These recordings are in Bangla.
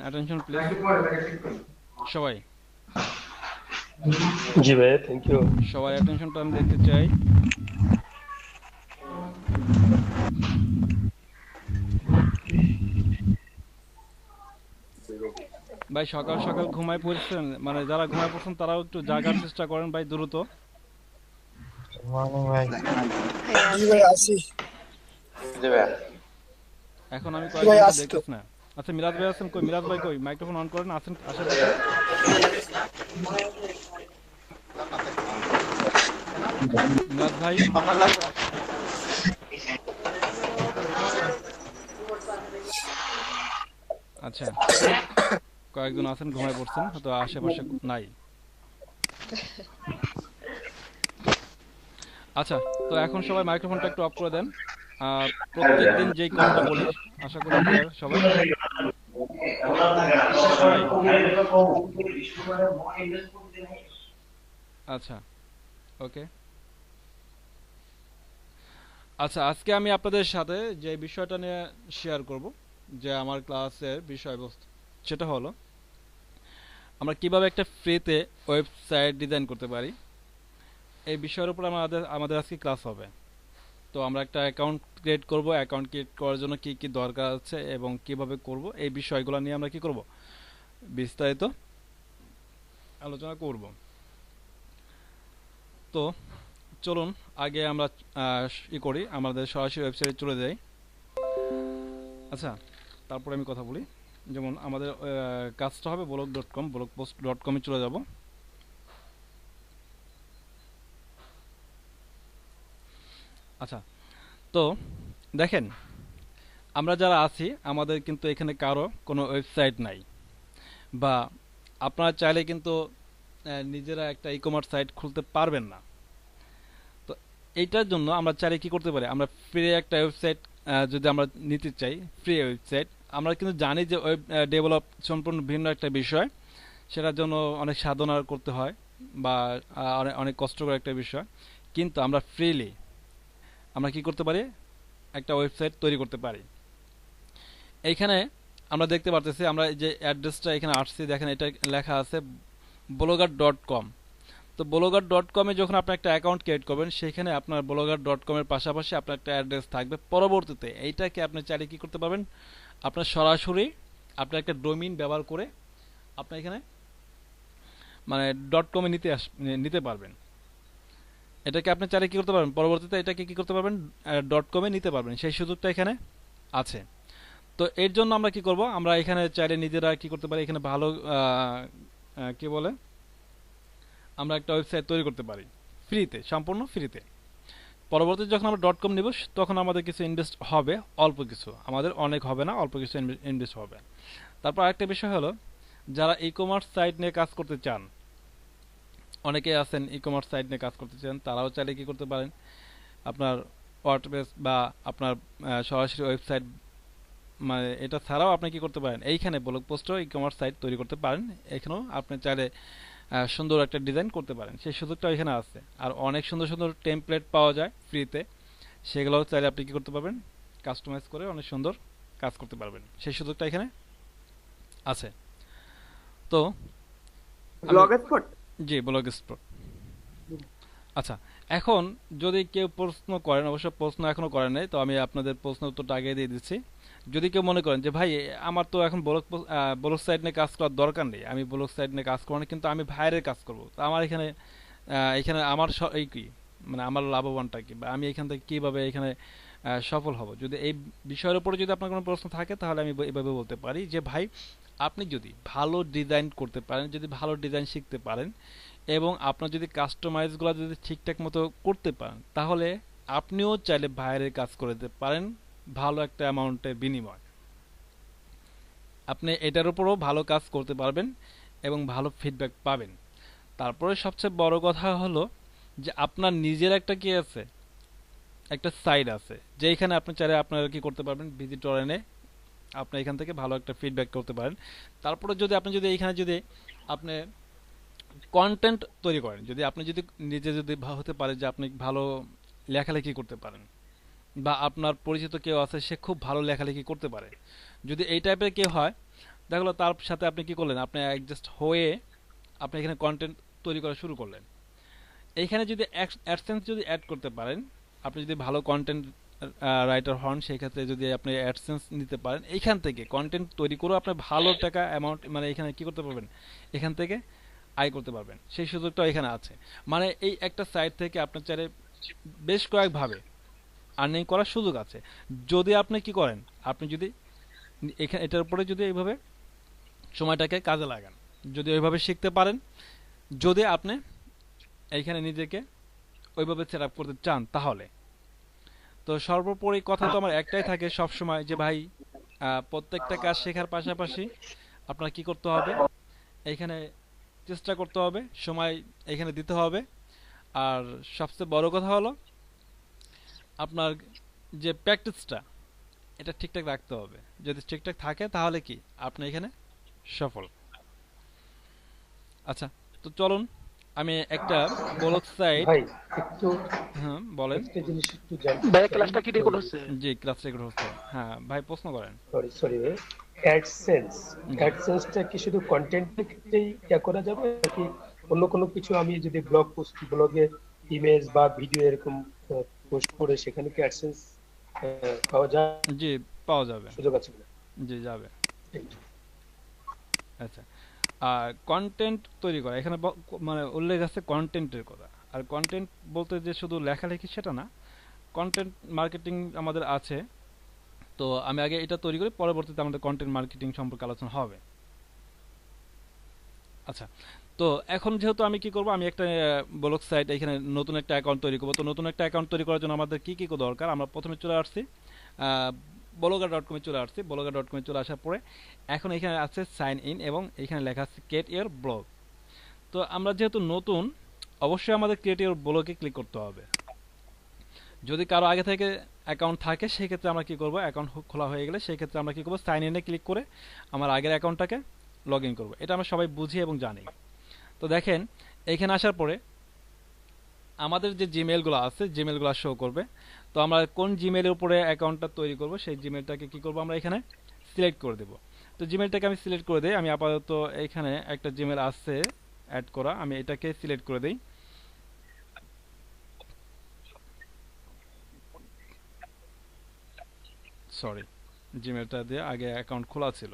অ্যাটেনশন প্লিজ সবাই। জি ভাই, থ্যাংক ইউ। সবাই অ্যাটেনশনটা আমি দেখতে চাই। ভাই সকাল সকাল ঘুমায় পড়ছেন, মানে যারা ঘুমায় পড়ছেন তারাও একটু জাগার চেষ্টা করেন ভাই দ্রুত। মর্নিং ভাই। ভাইয়া জি আছে। ভাই আসি। জি ভাই। এখন আমি জি ভাই কয়েকজনকে আসি তো। দেখতেছি না। আচ্ছা মিরাজ ভাই আছেন কই? মিরাজ ভাই কই? মাইক্রোফোন অন করেন, আছেন আশেপাশে? মিরাজ ভাই। আচ্ছা, কয়েকজন আছেন ঘুমায় পড়ছেন, হয়তো আশেপাশে নাই। আচ্ছা, তো এখন সবাই মাইক্রোফোনটা একটু অফ করে দেন। আর প্রত্যেক দিন যেই কথাটা বলি, আশা করি ক্লিয়ার সবাই। সবাই আচ্ছা, ওকে। আচ্ছা, আজকে আমি আপনাদের সাথে যে বিষয়টা নিয়ে শেয়ার করব, যে আমার ক্লাসের বিষয়বস্তু, সেটা হলো আমরা কিভাবে একটা ফ্রিতে ওয়েবসাইট ডিজাইন করতে পারি। এই বিষয়ের উপর আমাদের আমাদের আজকে ক্লাস হবে। তো আমরা একটা অ্যাকাউন্ট ক্রিয়েট করব, অ্যাকাউন্ট ক্রিয়েট করার জন্য কি কি দরকার আছে এবং কিভাবে করব, এই বিষয়গুলো নিয়ে আমরা কি করব, বিস্তারিত আলোচনা করব। তো চলুন আগে আমরা করি, আমাদের সরাসরি ওয়েবসাইটে চলে যাই। আচ্ছা, তারপরে আমি কথা বলি। যেমন আমাদের কাজটা হবে blog.com, blogpost.com-এ চলে যাব। আচ্ছা, তো দেখেন, আমরা যারা আছি আমাদের কিন্তু এখানে কারো কোনো ওয়েবসাইট নাই, বা আপনারা চাইলে কিন্তু নিজেরা একটা ই কমার্স সাইট খুলতে পারবেন না। তো এইটার জন্য আমরা চাইলে কি করতে পারি, আমরা ফ্রি একটা ওয়েবসাইট যদি আমরা নিতে চাই, ফ্রি ওয়েবসাইট, আমরা কিন্তু জানি যে ওয়েব ডেভেলপ সম্পূর্ণ ভিন্ন একটা বিষয়, সেটার জন্য অনেক সাধনা করতে হয়, বা অনেক অনেক কষ্টকর একটা বিষয়। কিন্তু আমরা ফ্রিলি আমরা কি করতে পারি, একটা ওয়েবসাইট তৈরি করতে পারি। এইখানে আমরা দেখতে পারতেছি, আমরা এই যে অ্যাড্রেসটা এখানে আসছি, দেখেন এটা লেখা আছে blogger.com। তো blogger.com-এ যখন আপনি একটা অ্যাকাউন্ট ক্রিয়েট করবেন, সেখানে আপনার blogger.com-এর পাশাপাশি আপনার একটা অ্যাড্রেস থাকবে। পরবর্তীতে এইটাকে আপনি চাইলে কি করতে পারবেন, আপনার সরাসরি আপনার একটা ডোমিন ব্যবহার করে আপনি এখানে মানে .com-এ নিতে পারবেন। এটাকে আপনি চাইলে কি করতে পারবেন, পরবর্তীতে এটাকে কি করতে পারবেন, .com-এ নিতে পারবেন। সেই সুযোগটা এখানে আছে। তো এর জন্য আমরা কি করব, আমরা এখানে চাইলে নিজেরা কি করতে পারি, এখানে ভালো কি বলে, আমরা একটা ওয়েবসাইট তৈরি করতে পারি ফ্রিতে, সম্পূর্ণ ফ্রিতে। পরবর্তীতে যখন আমরা .com নিব, তখন আমাদের কিছু ইনভেস্ট হবে, অল্প কিছু, আমাদের অনেক হবে না, অল্প কিছু ইনভেস্ট হবে। তারপর আরেকটা বিষয় হলো, যারা ই কমার্স সাইট নিয়ে কাজ করতে চান, অনেকে আছেন ই কমার্স সাইট নিয়ে কাজ করতে চান, তারাও চাইলে কি করতে পারেন, আপনার ওয়ার্ডপ্রেস বা আপনার সরাসরি ওয়েবসাইট, মানে এটা ছাড়াও আপনি কি করতে পারেন, এইখানে ব্লগ পোস্টও ই কমার্স সাইট তৈরি করতে পারেন। এখানেও আপনি চাইলে সুন্দর একটা ডিজাইন করতে পারেন, সেই সুযোগটা এখানে আছে। আর অনেক সুন্দর সুন্দর টেমপ্লেট পাওয়া যায় ফ্রিতে, সেগুলোও চাইলে আপনি কি করতে পারবেন, কাস্টমাইজ করে অনেক সুন্দর কাজ করতে পারবেন, সেই সুযোগটা এখানে আছে। তো আমি ব্লগ স্পট। জি, ব্লগ স্পট। আচ্ছা, এখন যদি কেউ প্রশ্ন করেন, অবশ্য প্রশ্ন এখনো করেন নাই, তো আমি আপনাদের প্রশ্ন উত্তরটা আগে দিয়ে দিচ্ছি। যদি কেউ মনে করেন যে ভাই আমার তো এখন ব্লগ সাইট নিয়ে কাজ করার দরকার নেই, আমি ব্লগ সাইট নিয়ে কাজ করবো না, কিন্তু আমি বাইরের কাজ করব, তো আমার এখানে এখানে আমার এই কি, মানে আমার লাভবানটা কি, বা আমি এখান থেকে কিভাবে এখানে সফল হব, যদি এই বিষয়ের উপরে যদি আপনার কোনো প্রশ্ন থাকে, তাহলে আমি এভাবে বলতে পারি যে ভাই, আপনি যদি ভালো ডিজাইন করতে পারেন, যদি ভালো ডিজাইন শিখতে পারেন, এবং আপনার যদি কাস্টমাইজগুলো যদি ঠিকঠাক মতো করতে পারেন, তাহলে আপনিও চাইলে বাইরের কাজ করে দিতে পারেন ভালো একটা অ্যামাউন্টের বিনিময়। আপনি এটার উপরও ভালো কাজ করতে পারবেন এবং ভালো ফিডব্যাক পাবেন। তারপরে সবচেয়ে বড় কথা হলো যে আপনার নিজের একটা কি আছে, একটা সাইট আছে, যেখানে আপনি চাইলে আপনারা কি করতে পারবেন, ভিজিটর এনে আপনি এখান থেকে ভালো একটা ফিডব্যাক করতে পারেন। তারপরে যদি আপনি যদি এইখানে যদি আপনি কন্টেন্ট তৈরি করেন, যদি আপনি যদি নিজে যদি হতে পারে যে আপনি ভালো লেখালেখি করতে পারেন, বা আপনার পরিচিত কেউ আছে সে খুব ভালো লেখালেখি করতে পারে, যদি এই টাইপের কেউ হয়, দেখা গেলো তার সাথে আপনি কি করলেন, আপনি অ্যাডজাস্ট হয়ে আপনি এখানে কন্টেন্ট তৈরি করা শুরু করলেন। এইখানে যদি অ্যাডসেন্স যদি অ্যাড করতে পারেন, আপনি যদি ভালো কন্টেন্ট রাইটার হন, সেই ক্ষেত্রে যদি আপনি অ্যাডসেন্স নিতে পারেন, এইখান থেকে কন্টেন্ট তৈরি করেও আপনি ভালো টাকা অ্যামাউন্ট মানে এখানে কি করতে পারবেন, এখান থেকে আয় করতে পারবেন। সেই সুযোগটা এখানে আছে। মানে এই একটা সাইট থেকে আপনার চাইলে বেশ কয়েকভাবে আর্নিং করার সুযোগ আছে, যদি আপনি কি করেন, আপনি যদি এখানে এটার উপরে যদি এইভাবে সময়টাকে কাজে লাগান, যদি ওইভাবে শিখতে পারেন, যদি আপনি এইখানে নিজেকে ওইভাবে সেট আপ করতে চান তাহলে। তো সর্বোপরি কথা তো আমার একটাই থাকে সব সময় যে ভাই, প্রত্যেকটা কাজ শেখার পাশাপাশি আপনার কি করতে হবে, এইখানে চেষ্টা করতে হবে, সময় এখানে দিতে হবে। আর সবচেয়ে বড় কথা হলো আপনার যে প্র্যাকটিসটা, এটা ঠিকঠাক রাখতে হবে। যদি ঠিকঠাক থাকে তাহলে কি আপনি এখানে সফল। আচ্ছা, তো চলুন আমি একটা ব্লগ সাইট। ভাই একটু হ্যাঁ বলেন। একটা জিনিস একটু জানতে ভাইয়া চাই। ক্লাসটা কি রেকর্ড হচ্ছে? জি, ক্লাস রেকর্ড হচ্ছে। হ্যাঁ ভাই, প্রশ্ন করেন। সরি সরি ভাই, অ্যাডসেন্স জি অ্যাডসেন্সটা কি শুধু কন্টেন্টের ক্ষেত্রেই ইয়া করা যাবে, নাকি অন্য কোনো কিছু আমি যদি ব্লগ পোস্ট, ব্লগে ইমেজ বা ভিডিও এরকম পোস্ট করে সেখানে কি অ্যাডসেন্স পাওয়া যায়, জি, পাওয়া যাবে। সুযোগ আছে কিনা? জি, যাবে। আচ্ছা, আর কন্টেন্ট তৈরি করা এখানে মানে উল্লেখ আছে কন্টেন্টের কথা। আর কন্টেন্ট বলতে যে শুধু লেখালেখি সেটা না, কন্টেন্ট মার্কেটিং আমাদের আছে। তো আমি আগে এটা তৈরি করি, পরবর্তীতে আমাদের কন্টেন্ট মার্কেটিং সম্পর্কে আলোচনা হবে। আচ্ছা, তো এখন যেহেতু আমি কি করব, আমি একটা ব্লগ সাইট এখানে নতুন একটা অ্যাকাউন্ট তৈরি করব। তো নতুন একটা অ্যাকাউন্ট তৈরি করার জন্য আমাদের কি কি দরকার, আমরা প্রথমে চলে আসছি blogger.com এ চলে আসছি। blogger.com এ চলে আসার পরে এখন এখানে আছে সাইন ইন এবং এখানে লেখা আছে ক্রিয়েট ইওর ব্লগ। তো আমরা যেহেতু নতুন, অবশ্যই আমাদের ক্রিয়েট ইওর ব্লগে ক্লিক করতে হবে। যদি কারো আগে থেকে অ্যাকাউন্ট থাকে সেই ক্ষেত্রে আমরা কি করব, অ্যাকাউন্ট খোলা হয়ে গেলে সেই ক্ষেত্রে আমরা কি করব, সাইন ইনে ক্লিক করে আমার আগের অ্যাকাউন্টটাকে লগ ইন করবো। এটা আমরা সবাই বুঝি এবং জানি। তো দেখেন, এইখানে আসার পরে আমাদের যে জিমেলগুলো আছে, জিমেলগুলো শো করবে। তো আমরা কোন জিমেলের উপরে অ্যাকাউন্টটা তৈরি করব, সেই জিমেলটাকে কি করব, আমরা এখানে সিলেক্ট করে দেব। তো জিমেলটাকে আমি সিলেক্ট করে দেই। আমি আপাতত এখানে একটা জিমেল আছে অ্যাড করা, আমি এটাকে সিলেক্ট করে দেই। সরি, জিমেলটা দিয়ে আগে অ্যাকাউন্ট খোলা ছিল,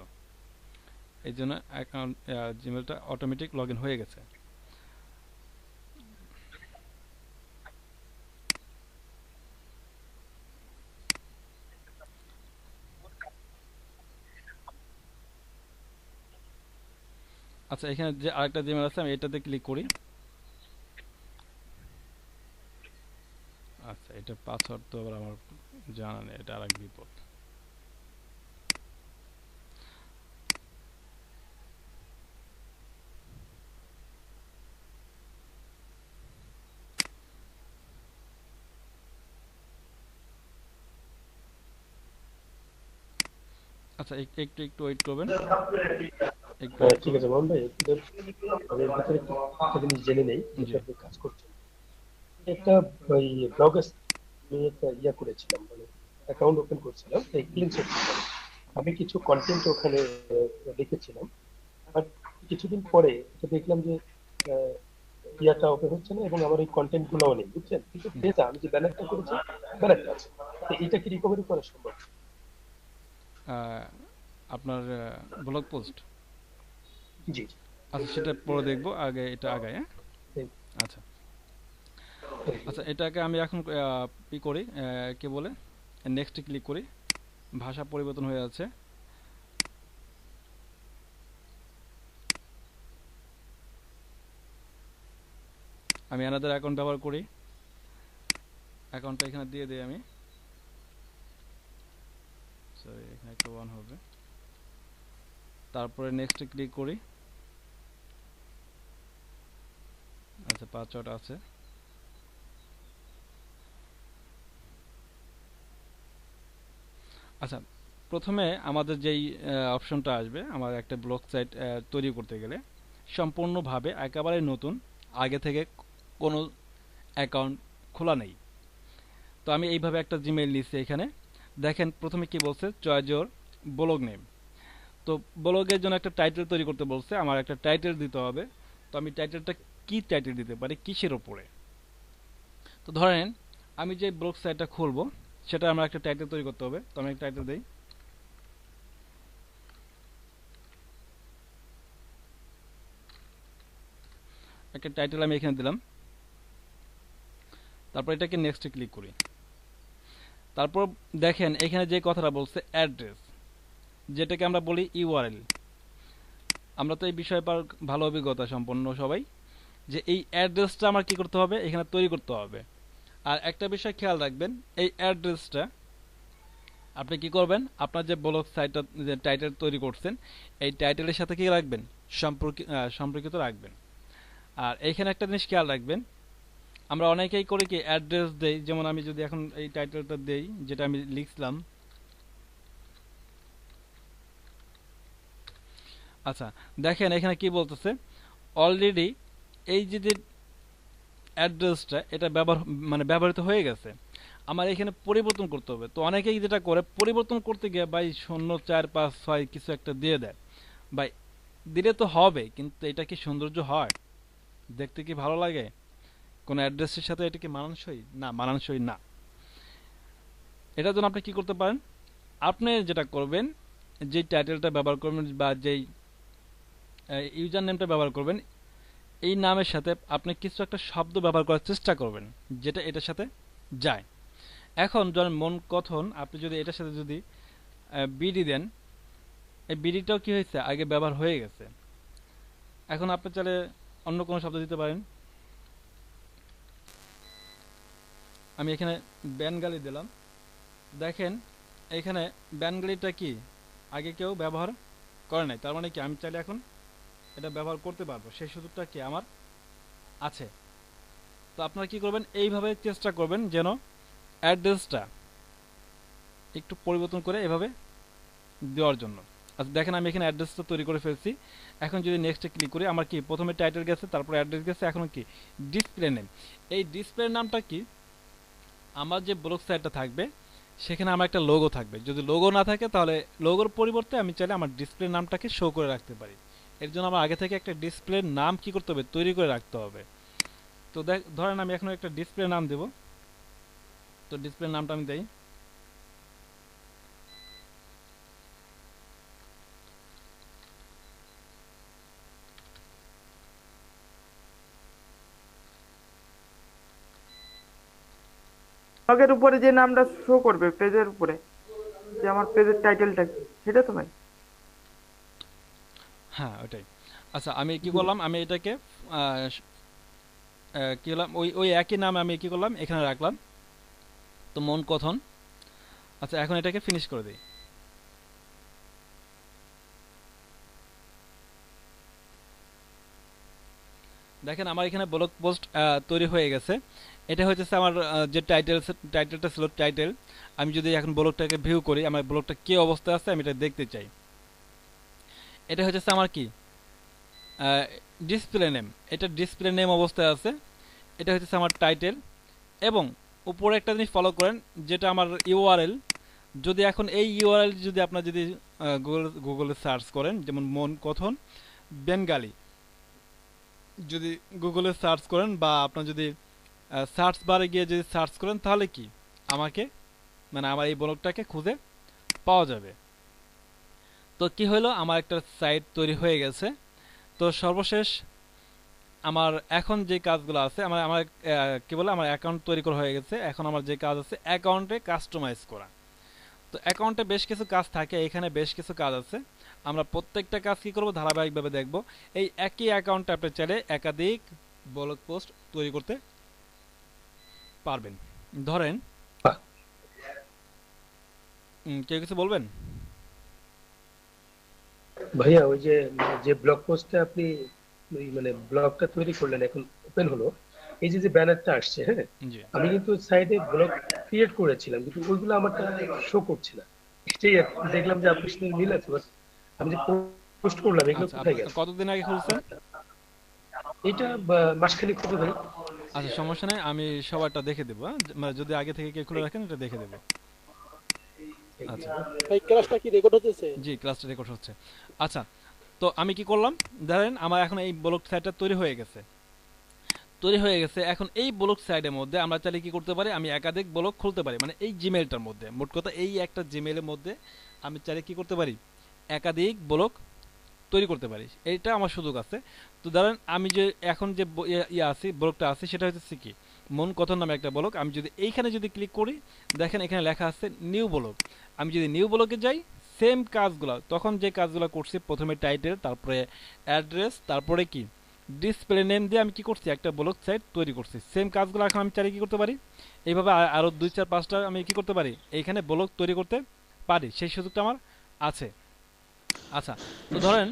এই জন্য অ্যাকাউন্ট জিমেলটা অটোমেটিক লগ ইন হয়ে গেছে। আচ্ছা, এখানে যে আরেকটা জিমেল আছে, আমি এটাতে ক্লিক করি। আচ্ছা, এটা পাসওয়ার্ড তো আবার আমার জানা নেই, এটা আরেক বিপদ। আচ্ছা, একটু একটু ওয়েট করবেন, একটু ওয়েট ঠিক করবেন। আছে মোহন ভাই, একটু আমি এর ভিতরে একটা জিনিস জেনে নেই জি যেটা আপনি কাজ করছেন। একটা ওই ব্লগে আমি একটা ইয়া করেছিলাম, মানে অ্যাকাউন্ট ওপেন করছিলাম, এই ক্লিন সেট। আমি কিছু কন্টেন্ট ওখানে লিখেছিলাম, বাট কিছুদিন পরে তো দেখলাম যে আহ, ইয়াটা ওপেন হচ্ছে না এবং আমার এই কন্টেন্ট গুলোও নেই, বুঝছেন? কিন্তু ডেটা আমি যে ব্যানারটা করেছি, ব্যানারটা আছে। তো এটা কি রিকভারি করা সম্ভব? আহ, আপনার ব্লগ পোস্ট। জি আচ্ছা, সেটা পরে দেখবো, আগে এটা আগায়, হ্যাঁ। জি। আচ্ছা আচ্ছা, এটাকে আমি এখন কি করি, কি বলে, নেক্সটে ক্লিক করি। ভাষা পরিবর্তন হয়ে আছে। আমি অ্যানাদার অ্যাকাউন্ট ব্যবহার করি, অ্যাকাউন্টটা এখানে দিয়ে দিই আমি। সরি, এখানে একটা ওয়ান হবে। তারপরে নেক্সটে ক্লিক করি। আচ্ছা, পাসওয়ার্ড আছে। আচ্ছা, প্রথমে আমাদের যেই অপশনটা আসবে, আমার একটা ব্লগ সাইট তৈরি করতে গেলে সম্পূর্ণভাবে একেবারে নতুন, আগে থেকে কোনো অ্যাকাউন্ট খোলা নেই। তো আমি এইভাবে একটা জিমেইল নিচ্ছি। এখানে দেখেন প্রথমে কি বলছে, চয়েস ইওর ব্লগ নেম। তো তো ব্লগের জন্য একটা টাইটেল তৈরি করতে বলছে, আমার একটা টাইটেল দিতে হবে। তো আমি টাইটেলটা কি টাইটেল দিতে পারি, কিসের ওপরে? তো ধরেন আমি যে ব্লগ সাইটটা খুলবো সেটা আমার একটা টাইটেল তৈরি করতে হবে। তো আমি একটা টাইটেল দিই, একটা টাইটেল আমি এখানে দিলাম। তারপর এটাকে নেক্সটে ক্লিক করি। তারপর দেখেন এখানে যে কথাটা বলছে অ্যাড্রেস, যেটাকে আমরা বলি ইউআরএল। আমরা তো এই বিষয়ে ভালো অভিজ্ঞতা সম্পন্ন সবাই, যে এই অ্যাড্রেসটা আমার কি করতে হবে, এখানে তৈরি করতে হবে। আর একটা বিষয় খেয়াল রাখবেন, এই অ্যাড্রেসটা আপনি কি করবেন, আপনার যে ব্লগ সাইটটা যে টাইটেল তৈরি করছেন এই টাইটেলের সাথে কি রাখবেন, সম্পর্কিত রাখবেন। আর এইখানে একটা জিনিস খেয়াল রাখবেন, আমরা অনেকেই করি কি অ্যাড্রেস দেই, যেমন আমি যদি এখন এই টাইটেলটা দেই যেটা আমি লিখলাম। আচ্ছা দেখেন এখানে কি বলতেছে, অলরেডি এই যে অ্যাড্রেসটা এটা ব্যবহৃত হয়ে গেছে, আমার এখানে পরিবর্তন করতে হবে। তো অনেকেই যেটা করে পরিবর্তন করতে গিয়ে ভাই 0 4 5 6 কিছু একটা দিয়ে দেয়। ভাই দিলে তো হবে, কিন্তু এটা কি সৌন্দর্য হয়, দেখতে কি ভালো লাগে কোন অ্যাড্রেসের সাথে? এটা কি মানানসই? না, মানানসই না। এটার জন্য আপনি কি করতে পারেন, আপনি যেটা করবেন, যে টাইটেলটা ব্যবহার করবেন বা যেই ইউজার নেমটা ব্যবহার করবেন, এই নামের সাথে আপনি কিছু একটা শব্দ ব্যবহার করার চেষ্টা করবেন যেটা এটার সাথে যায়। এখন ধরেন মন কথন, আপনি যদি এটার সাথে যদি বিডি দেন, এই বিডিটাও কি হয়েছে, আগে ব্যবহার হয়ে গেছে। এখন আপনি চাইলে অন্য কোনো শব্দ দিতে পারেন। আমি এখানে বেঙ্গালি দিলাম। দেখেন এখানে বেঙ্গালিটা কি আগে কেউ ব্যবহার করে নাই, তার মানে কি আমি চাইলে এখন এটা ব্যবহার করতে পারবো, সেই সুযোগটা কি আমার আছে। তো আপনারা কি করবেন, এইভাবে চেষ্টা করবেন যেন অ্যাড্রেসটা একটু পরিবর্তন করে এভাবে দেওয়ার জন্য। আচ্ছা দেখেন আমি এখানে অ্যাড্রেসটা তৈরি করে ফেলছি। এখন যদি নেক্সটে ক্লিক করি, আমার কি প্রথমে টাইটেল গেছে, তারপর অ্যাড্রেস গেছে, এখন কি ডিসপ্লে নেম। এই ডিসপ্লে নামটা কি, আমার যে ব্লগ সাইটটা থাকবে সেখানে আমার একটা লোগো থাকবে। যদি লোগো না থাকে তাহলে লোগোর পরিবর্তে আমি চাইলে আমার ডিসপ্লে নামটাকে শো করে রাখতে পারি। এর জন্য আমার আগে থেকে একটা ডিসপ্লে নাম কি করতে হবে, তৈরি করে রাখতে হবে। তো ধরেন আমি এখন একটা ডিসপ্লে নাম দেব। তো ডিসপ্লে নামটা আমি দেই, ব্লগের উপরে যে নামটা শো করবে পেজের উপরে, যে আমার পেজের টাইটেলটা কি, সেটা তো ভাই? হ্যাঁ ওটাই। আচ্ছা আমি কি করলাম, আমি এটাকে কি করলাম, ওই ওই একই নাম আমি কি করলাম এখানে রাখলাম। তো মন কথন। আচ্ছা এখন এটাকে ফিনিশ করে দিই। দেখেন আমার এখানে ব্লগ পোস্ট তৈরি হয়ে গেছে। এটা হচ্ছে আমার যে টাইটেলটা ছিল টাইটেল। আমি যদি এখন ব্লগটাকে ভিউ করি, আমার ব্লগটা কি অবস্থায় আছে আমি এটা দেখতে চাই। এটা হচ্ছে আমার কি ডিসপ্লে নেম, এটা ডিসপ্লে নেম অবস্থায় আছে। এটা হচ্ছে আমার টাইটেল, এবং উপরে একটা জিনিস ফলো করেন যেটা আমার ইউআরএল। যদি এখন এই ইউআরএল যদি আপনার যদি গুগলে সার্চ করেন, যেমন মন কথন বেঙ্গালি যদি গুগলে সার্চ করেন, বা আপনার যদি সার্চ বারে গিয়ে যদি সার্চ করেন, তাহলে কি আমাকে আমার এই ব্লগটাকে খুঁজে পাওয়া যাবে। তো কি হলো, আমার একটা সাইট তৈরি হয়ে গেছে। তো সর্বশেষ আমার এখন যে কাজগুলো আছে, আমার আমার কি বলে আমার অ্যাকাউন্ট তৈরি করা হয়ে গেছে। এখন আমার যে কাজ আছে অ্যাকাউন্টে কাস্টমাইজ করা। তো অ্যাকাউন্টে বেশ কিছু কাজ থাকে, এখানে বেশ কিছু কাজ আছে। আমরা প্রত্যেকটা কাজ কি করব, ধারাবাহিকভাবে দেখব। এই একই অ্যাকাউন্টে আপনি চাইলে একাধিক ব্লগ পোস্ট তৈরি করতে পারবেন। ধরেন বাহ, কেউ কিছু বলবেন? ভাইয়া ওই যে যে ব্লগ পোস্টে আপনি ওই ব্লগটা তৈরি করলেন, এখন ওপেন হলো, এই যে যে ব্যানারটা আসছে, হ্যাঁ, জি। আমি কিন্তু সাইডে ব্লগ ক্রিয়েট করেছিলাম, কিন্তু ওইগুলো আমারটা শো করছে না। এটাই দেখলাম যে আপনার সাথে মিল আছে, বাট আমি যে পোস্ট করলাম এগুলো আচ্ছা আপনি কোথায় গেছে? কতদিন আগে খুলছেন? এটা মাসখানেক হতে ভাই। আচ্ছা সমস্যা নেই, আমি সবারটা দেখে দেবো। হ্যাঁ? যদি আগে থেকে কেউ খুলে রাখেন এটা দেখে দেবো। আচ্ছা, ভাই ক্লাসটা কি রেকর্ড হতেছে? জি ক্লাসটা রেকর্ড হচ্ছে। আচ্ছা, তো আমি কি করলাম, ধরেন আমার এখন এই ব্লক সাইটটা তৈরি হয়ে গেছে। এখন এই ব্লক সাইডের মধ্যে আমরা চাইলে কি করতে পারি, আমি একাধিক ব্লক খুলতে পারি, মানে এই জিমেইলটার মধ্যে, মোট কথা এই একটা জিমেইলের মধ্যে আমি চাইলে কি করতে পারি, একাধিক ব্লক তৈরি করতে পারি। এইটা আমার সুযোগ আছে। তো ধরেন আমি যে এখন যে আছি, ব্লকটা আছে, সেটা হচ্ছে কি, মন কথন নামে একটা ব্লক। আমি যদি এইখানে যদি ক্লিক করি, দেখেন এখানে লেখা আছে নিউ ব্লক। আমি যদি নিউ ব্লকে যাই, সেম কাজগুলো তখন যে কাজগুলো করছি, প্রথমে টাইটেল, তারপরে অ্যাড্রেস, তারপরে কি ডিসপ্লে নেম দিয়ে আমি কি করছি, একটা ব্লক সাইট তৈরি করছি। সেম কাজগুলো এখন আমি চাইলে কি করতে পারি, এইভাবে আরও 2 4 5টা আমি কি করতে পারি, এইখানে ব্লক তৈরি করতে পারি, সেই সুযোগটা আমার আছে। আচ্ছা, তো ধরেন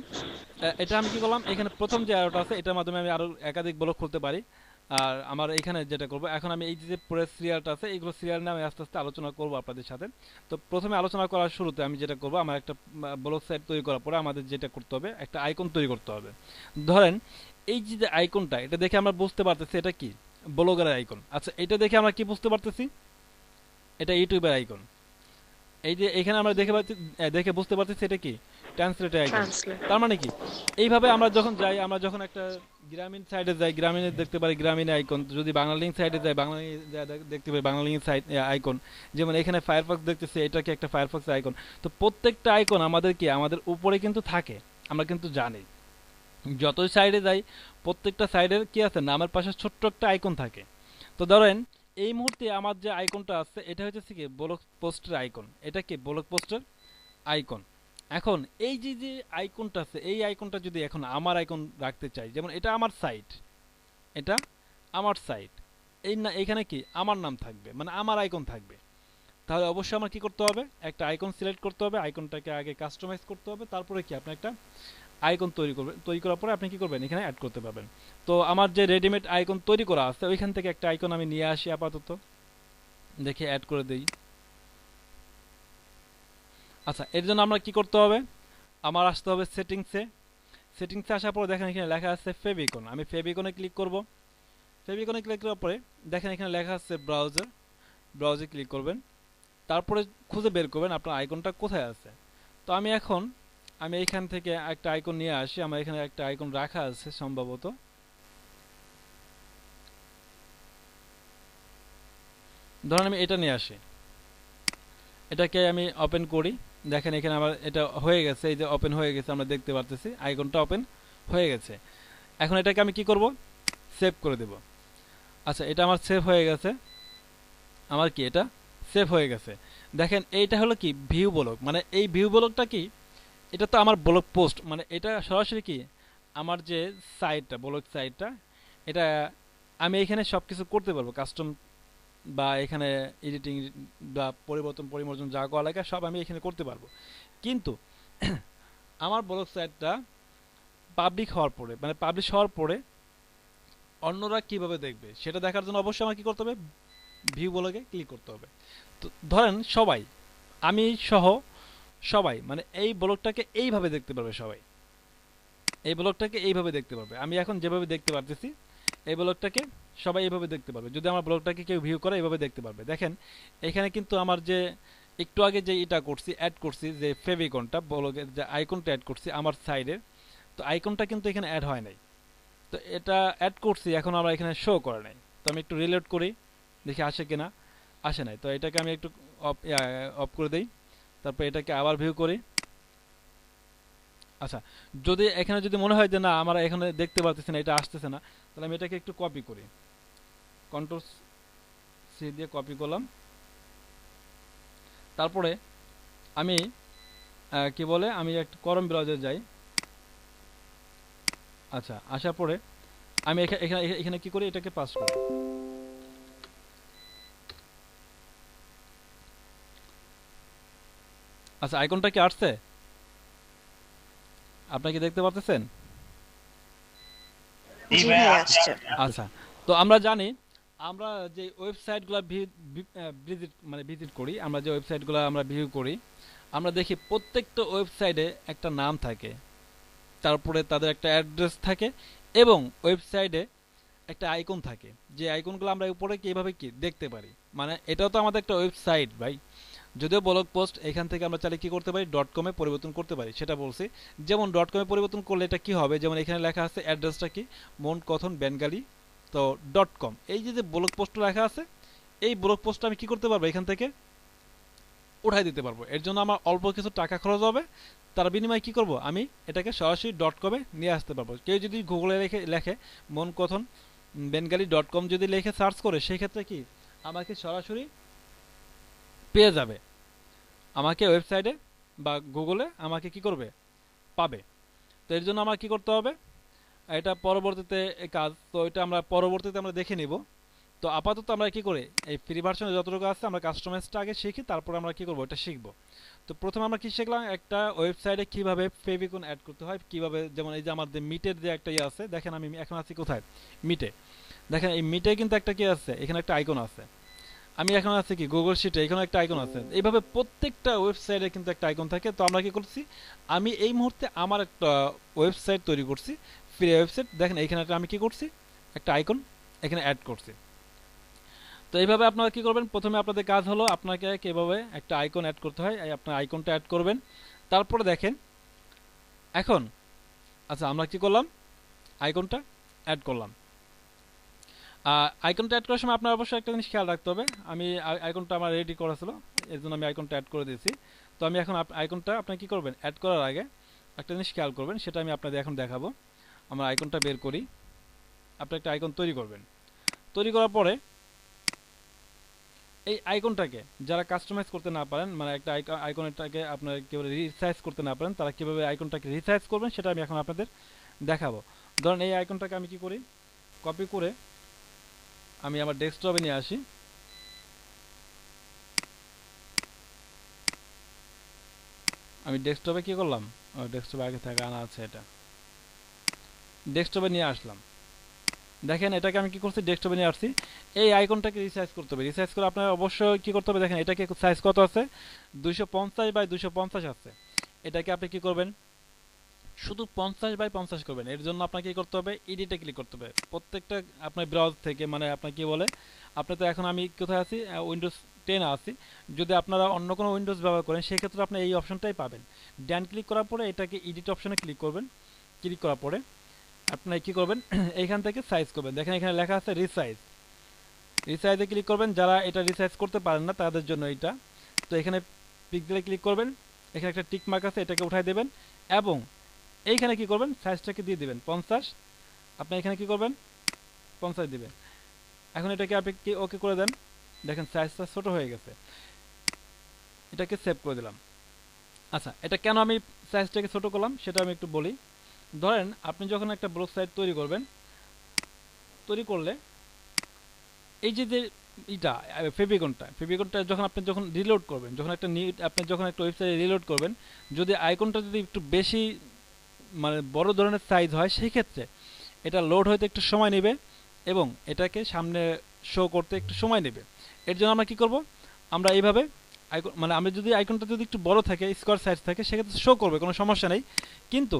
এটা আমি কি করলাম, এখানে প্রথম যে অ্যারোটা আছে, এটার মাধ্যমে আমি আরো একাধিক ব্লক খুলতে পারি। আর আমার এখানে যেটা করব, এখন আমি এই যে পরের সিরিয়ালটা আছে, এইগুলো সিরিয়াল নিয়ে আমি আস্তে আস্তে আলোচনা করব আপনাদের সাথে। তো প্রথমে আলোচনা করার শুরুতে আমি যেটা করব, আমার একটা ব্লক সাইট তৈরি করার পরে আমাদের যেটা করতে হবে, একটা আইকন তৈরি করতে হবে। ধরেন এই যে আইকনটা, এটা দেখে আমরা বুঝতে পারতেছি এটা কি, ব্লগারের আইকন। আচ্ছা, এটা দেখে আমরা কি বুঝতে পারতেছি, এটা ইউটিউবের আইকন। এই যে এখানে আমরা দেখে বুঝতে পারতেছি এটা কি, ট্রান্সলেটর আইকন। ট্রান্সলেট। তার মানে কি, এইভাবে আমরা যখন যাই, আমরা যখন একটা গ্রামীণ সাইডে যাই, গ্রামীণে দেখতে পারি গ্রামীণ আইকন। যদি বাংলা লিঙ্ক সাইডে যাই, বাংলা দেখতে পারি বাংলা লিঙ্ক সাইড আইকন। যেমন এখানে ফায়ারফক্স দেখতেছি, এটা কি একটা ফায়ারফক্স আইকন। তো প্রত্যেকটা আইকন আমাদের কি, আমাদের উপরে কিন্তু থাকে, আমরা কিন্তু জানি। যতই সাইডে যাই, প্রত্যেকটা সাইডের কি আছে, নামের পাশে ছোট্ট একটা আইকন থাকে। তো ধরেন এই মুহূর্তে আমার যে আইকনটা আছে, এটা হচ্ছে কি ব্লগ পোস্টের আইকন। এটা কি ব্লগ পোস্টের আইকন। এখন এই যে যে আইকনটা আছে, এই আইকনটা যদি এখন আমার আইকন রাখতে চাই, যেমন এটা আমার সাইট, এটা আমার সাইট, এই না এখানে কি আমার নাম থাকবে, মানে আমার আইকন থাকবে। তাহলে অবশ্যই আমার কি করতে হবে, একটা আইকন সিলেক্ট করতে হবে, আইকনটাকে আগে কাস্টমাইজ করতে হবে, তারপরে কি আপনি একটা আইকন তৈরি করবেন। তৈরি করার পরে আপনি কি করবেন, এখানে অ্যাড করতে পারবেন। তো আমার যে রেডিমেড আইকন তৈরি করা আছে, ওইখান থেকে একটা আইকন আমি নিয়ে আসি আপাতত, দেখে অ্যাড করে দিই। আচ্ছা, এর জন্য আমরা কি করতে হবে, আমার আসতে হবে সেটিংসে আসার পর দেখেন এখানে লেখা আছে ফেভিকন। আমি ফেভিকনে ক্লিক করব। ফেভিকনে ক্লিক করার পরে দেখেন এখানে লেখা আছে ব্রাউজে ক্লিক করবেন। তারপরে খুঁজে বের করবেন আপনার আইকনটা কোথায় আছে। তো আমি এইখান থেকে একটা আইকন নিয়ে আসি। আমার এখানে একটা আইকন রাখা আছে সম্ভবত, ধরুন আমি এটা নিয়ে আসি, এটাকে আমি ওপেন করি। দেখেন এখানে আমার এটা হয়ে গেছে, এই যে ওপেন হয়ে গেছে, আমরা দেখতে পারতেছি আইকনটা ওপেন হয়ে গেছে। এখন এটাকে আমি কি করব, সেভ করে দেব। আচ্ছা, এটা আমার সেভ হয়ে গেছে, আমার কি এটা সেভ হয়ে গেছে। দেখেন এইটা হলো কি ভিউ ব্লক, মানে এই ভিউ ব্লকটা কি, এটা তো আমার ব্লগ পোস্ট, মানে এটা সরাসরি কি আমার যে সাইটটা, ব্লগ সাইটটা, এটা আমি এখানে সব কিছু করতে পারবো, কাস্টম বা এখানে এডিটিং বা পরিবর্তন যা করা লাগে সব আমি এখানে করতে পারবো। কিন্তু আমার ব্লগ সাইটটা পাবলিক হওয়ার পরে, মানে পাবলিশ হওয়ার পরে অন্যরা কিভাবে দেখবে সেটা দেখার জন্য অবশ্যই আমার কি করতে হবে, ভিউ ব্লগে ক্লিক করতে হবে। তো ধরেন সবাই, আমি সহ সবাই, মানে এই ব্লগটাকে এইভাবে দেখতে পারবে সবাই, এই ব্লগটাকে এইভাবে দেখতে পারবে। আমি এখন যেভাবে দেখতে পারতেছি, এই ব্লগটাকে সবাই এইভাবে দেখতে পারবে। যদি আমার ব্লগটাকে কেউ ভিউ করে, এইভাবে দেখতে পারবে। দেখেন এখানে কিন্তু আমার যে একটু আগে যে এটা করছি, অ্যাড করছি যে ফেভিকনটা, ব্লগের যে আইকনটা অ্যাড করছি আমার সাইডের, তো আইকনটা কিন্তু এখানে অ্যাড হয় নাই। তো এটা অ্যাড করছি, এখন আমরা এখানে শো করে নাই। তো আমি একটু রিলোড করি, দেখি আসে কিনা, আসে নাই। তো এটাকে আমি একটু অফ করে দেই, তারপর এটাকে আবার ভিউ করি। আচ্ছা, যদি এখানে যদি মনে হয় যে না আমরা এখানে দেখতে পাচ্ছি না, এটা আসতেছে না, তাহলে আমি এটাকে একটু কপি করি, কন্ট্রোল সি দিয়ে কপি করলাম। তারপরে আমি কি বলে, আমি একটু করম ব্রাউজারে যাই। আচ্ছা, আসার পরে আমি এখানে কি করি, এটাকে পাস করি। আচ্ছা, আইকনটা কি আসছে, আপনারা কি দেখতে পাচ্ছেন? জি ভাই আসছে। আচ্ছা, তো আমরা জানি, আমরা যে ওয়েবসাইটগুলো ভিজিট করি, আমরা যে ওয়েবসাইটগুলো আমরা ভিউ করি, আমরা দেখি প্রত্যেকটা ওয়েবসাইটে একটা নাম থাকে, তারপরে তাদের একটা অ্যাড্রেস থাকে, এবং ওয়েবসাইটে একটা আইকন থাকে। যে আইকনগুলো আমরা উপরে কিভাবে কি দেখতে পারি, মানে এটাও তো আমাদের একটা ওয়েবসাইট ভাই। যদিও ব্লগ পোস্ট এখান থেকে আমরা চাইলে কি করতে পারি ডট কমে পরিবর্তন করতে পারি, সেটা বলছি। যেমন ডট কমে পরিবর্তন করলে এটা কি হবে, যেমন এখানে লেখা আছে অ্যাড্রেসটা কি মন কথন বেঙ্গালি তো ডট কম, এই যে ব্লগ পোস্ট লেখা আছে এই ব্লগ পোস্টটা আমি কি করতে পারবো এখান থেকে উঠাই দিতে পারবো। এর জন্য আমার অল্প কিছু টাকা খরচ হবে, তার বিনিময়ে কি করব আমি এটাকে সরাসরি ডট কমে নিয়ে আসতে পারবো। কেউ যদি গুগলে লেখে মন কথন বেঙ্গালি ডট কম যদি লিখে সার্চ করে সেই ক্ষেত্রে কি আমাকে সরাসরি পেয়ে যাবে, আমাকে ওয়েবসাইটে বা গুগলে আমাকে কি করবে পাবে। তো এর জন্য আমার কি করতে হবে, এটা পরবর্তীতে কাজ, তো এটা আমরা পরবর্তীতে আমরা দেখে নিব। তো আপাতত আমরা কি করে এই ফ্রি ভার্সনে যতটুকু আছে আমরা কাস্টমাইজটা আগে শিখি, তারপর আমরা কি করব এটা শিখব। তো প্রথমে আমরা কি শিখলাম, একটা ওয়েবসাইটে কিভাবে ফেভিকুইক অ্যাড করতে হয়, কিভাবে যেমন এই যে আমাদের মিটের যে একটা ইয়ে আছে, দেখেন আমি এখন আছি কোথায় মিটে, দেখেন এই মিটে কিন্তু একটা কি আছে, এখানে একটা আইকন আছে। আমি এখন আছি কি গুগল শিটে, এখানে একটা আইকন আছে। এইভাবে প্রত্যেকটা ওয়েবসাইটে কিন্তু একটা আইকন থাকে। তো আমরা কি করছি, আমি এই মুহূর্তে আমার একটা ওয়েবসাইট তৈরি করছি, ফ্রি ওয়েবসাইট। দেখেন এখানে আমি কি করছি, একটা আইকন এখানে অ্যাড করছি। তো এইভাবে আপনারা কি করবেন, প্রথমে আপনাদের কাজ হলো আপনাকে কিভাবে একটা আইকন অ্যাড করতে হয়, এই আপনার আইকনটা অ্যাড করবেন। তারপরে দেখেন এখন আচ্ছা আমরা কি করলাম, আইকনটা অ্যাড করলাম। আইকনটা অ্যাড করার সময় আপনার অবশ্যই একটা জিনিস খেয়াল রাখতে হবে, আমি আইকনটা আমার রেডি করা ছিল এর জন্য আমি আইকনটা অ্যাড করে দিয়েছি। তো আমি এখন আইকনটা আপনি কি করবেন, অ্যাড করার আগে একটা জিনিস খেয়াল করবেন, সেটা আমি আপনাদের এখন দেখাবো। আমরা আইকনটা বের করি, আপনি একটা আইকন তৈরি করবেন। তৈরি করার পরে এই আইকনটাকে যারা কাস্টমাইজ করতে না পারেন, মানে একটা আইকনটাকে আপনার কীভাবে রিসাইজ করতে না পারেন, তারা কীভাবে আইকনটাকে রিসাইজ করবেন সেটা আমি এখন আপনাদের দেখাবো। ধরেন এই আইকনটাকে আমি কি করি, কপি করে আমি আমার ডেস্কটপে নিয়ে আসি। আমি ডেস্কটপে কি করলাম, ডেস্কটপে আগে থেকে আনা আছে, এটা ডেস্কটপে নিয়ে আসলাম। দেখেন এটাকে আমি কি করছি, ডেস্কটপে নিয়ে আসছি। এই আইকনটাকে রিসাইজ করতে হবে, রিসাইজ করে আপনার অবশ্যই কি করতে হবে, দেখেন এটাকে সাইজ কত আছে, 250 বাই 250 আছে। এটাকে আপনি কি করবেন, শুধু 50 বাই 50 করবেন। এর জন্য আপনাকে কি করতে হবে, এডিটে ক্লিক করতে হবে প্রত্যেকটা আপনার ব্রাউজ থেকে, মানে আপনার কি বলে, আপনি তো এখন আমি কোথায় আছি, উইন্ডোজ 10 আছি। যদি আপনারা অন্য কোনো উইন্ডোজ ব্যবহার করেন সেই ক্ষেত্রে আপনি এই অপশনটাই পাবেন। ডান ক্লিক করার পরে এটাকে এডিট অপশনে ক্লিক করবেন। ক্লিক করার পরে আপনি কি করবেন, এইখান থেকে সাইজ করবেন। দেখেন এখানে লেখা আছে রিসাইজ, রিসাইজে ক্লিক করবেন। যারা এটা রিসাইজ করতে পারেন না তাদের জন্য এটা। তো এখানে পিক্সেলে ক্লিক করবেন, এখানে একটা টিক মার্ক আছে, এটাকে উঠাই দেবেন এবং এইখানে কি করবেন, সাইজটাকে দিয়ে দিবেন 50। আপনি এখানে কি করবেন, 50 দিবেন। এখন এটাকে আপনি কি ওকে করে দেন, দেখেন সাইজটা ছোট হয়ে গেছে, এটাকে সেভ করে দিলাম। আচ্ছা এটা কেন আমি সাইজটাকে ছোট করলাম সেটা আমি একটু বলি। ধরেন আপনি যখন একটা ব্লগ সাইট তৈরি করবেন, তৈরি করলে এই যে যে এটা ফেভিকনটা যখন রিলোড করবেন, যখন একটা আপনি যখন একটা ওয়েবসাইটে রিলোড করবেন, যদি আইকনটা যদি একটু বেশি মানে বড় ধরনের সাইজ হয় সেই ক্ষেত্রে এটা লোড হতে একটু সময় নেবে এবং এটাকে সামনে শো করতে একটু সময় নেবে। এর জন্য আমরা কি করব, আমরা এইভাবে আইকন মানে আমরা যদি আইকনটা যদি একটু বড় থাকে, স্কোয়ার সাইজ থাকে, সেক্ষেত্রে শো করবে, কোনো সমস্যা নেই। কিন্তু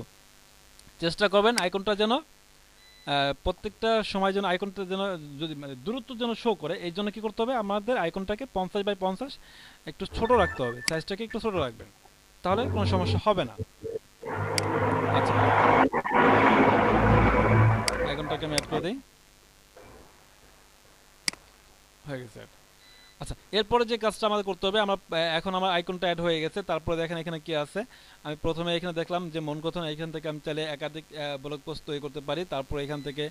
চেষ্টা করবেন আইকনটা যেন প্রত্যেকটা সময় যেন আইকনটা যেন যদি মানে দূরত্ব যেন শো করে, এই জন্য কী করতে হবে, আমাদের আইকনটাকে 50 বাই 50 একটু ছোট রাখতে হবে, সাইজটাকে একটু ছোট রাখবেন, তাহলে কোনো সমস্যা হবে না। আচ্ছা আইকনটাকে আমি অ্যাড করে দিই, হয়ে গেছে। আচ্ছা এরপরে যে কাজটা আমাদের করতে হবে, আমরা এখন আমার আইকনটা অ্যাড হয়ে গেছে। তারপরে দেখেন এখানে কি আছে, আমি প্রথমে এখানে দেখলাম যে মন কথন, এখান থেকে আমি চাইলে একাধিক ব্লগ পোস্ট তৈরি করতে পারি। তারপর এখান থেকে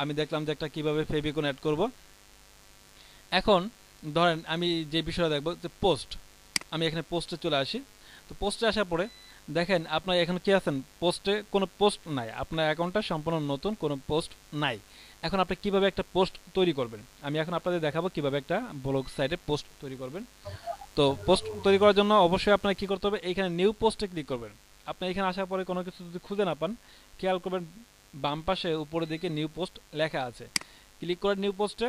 আমি দেখলাম যে একটা কীভাবে ফেভিকন অ্যাড করব। এখন ধরেন আমি যে বিষয়টা দেখব যে পোস্ট, আমি এখানে পোস্টে চলে আসি। তো পোস্টে আসার পরে দেখেন আপনার এখানে কি আছেন, পোস্টে কোনো পোস্ট নাই, আপনার অ্যাকাউন্টটা সম্পূর্ণ নতুন, কোনো পোস্ট নাই। এখন আপনি কিভাবে একটা পোস্ট তৈরি করবেন, আমি এখন আপনাদের দেখাবো কিভাবে একটা ব্লগ সাইটে পোস্ট তৈরি করবেন। তো পোস্ট তৈরি করার জন্য অবশ্যই আপনার কি করতে হবে, এইখানে নিউ পোস্টে ক্লিক করবেন। আপনি এখানে আসার পরে কোনো কিছু যদি খুঁজে না পান, খেয়াল করবেন বাম পাশে উপরের দিকে নিউ পোস্ট লেখা আছে, ক্লিক করে নিউ পোস্টে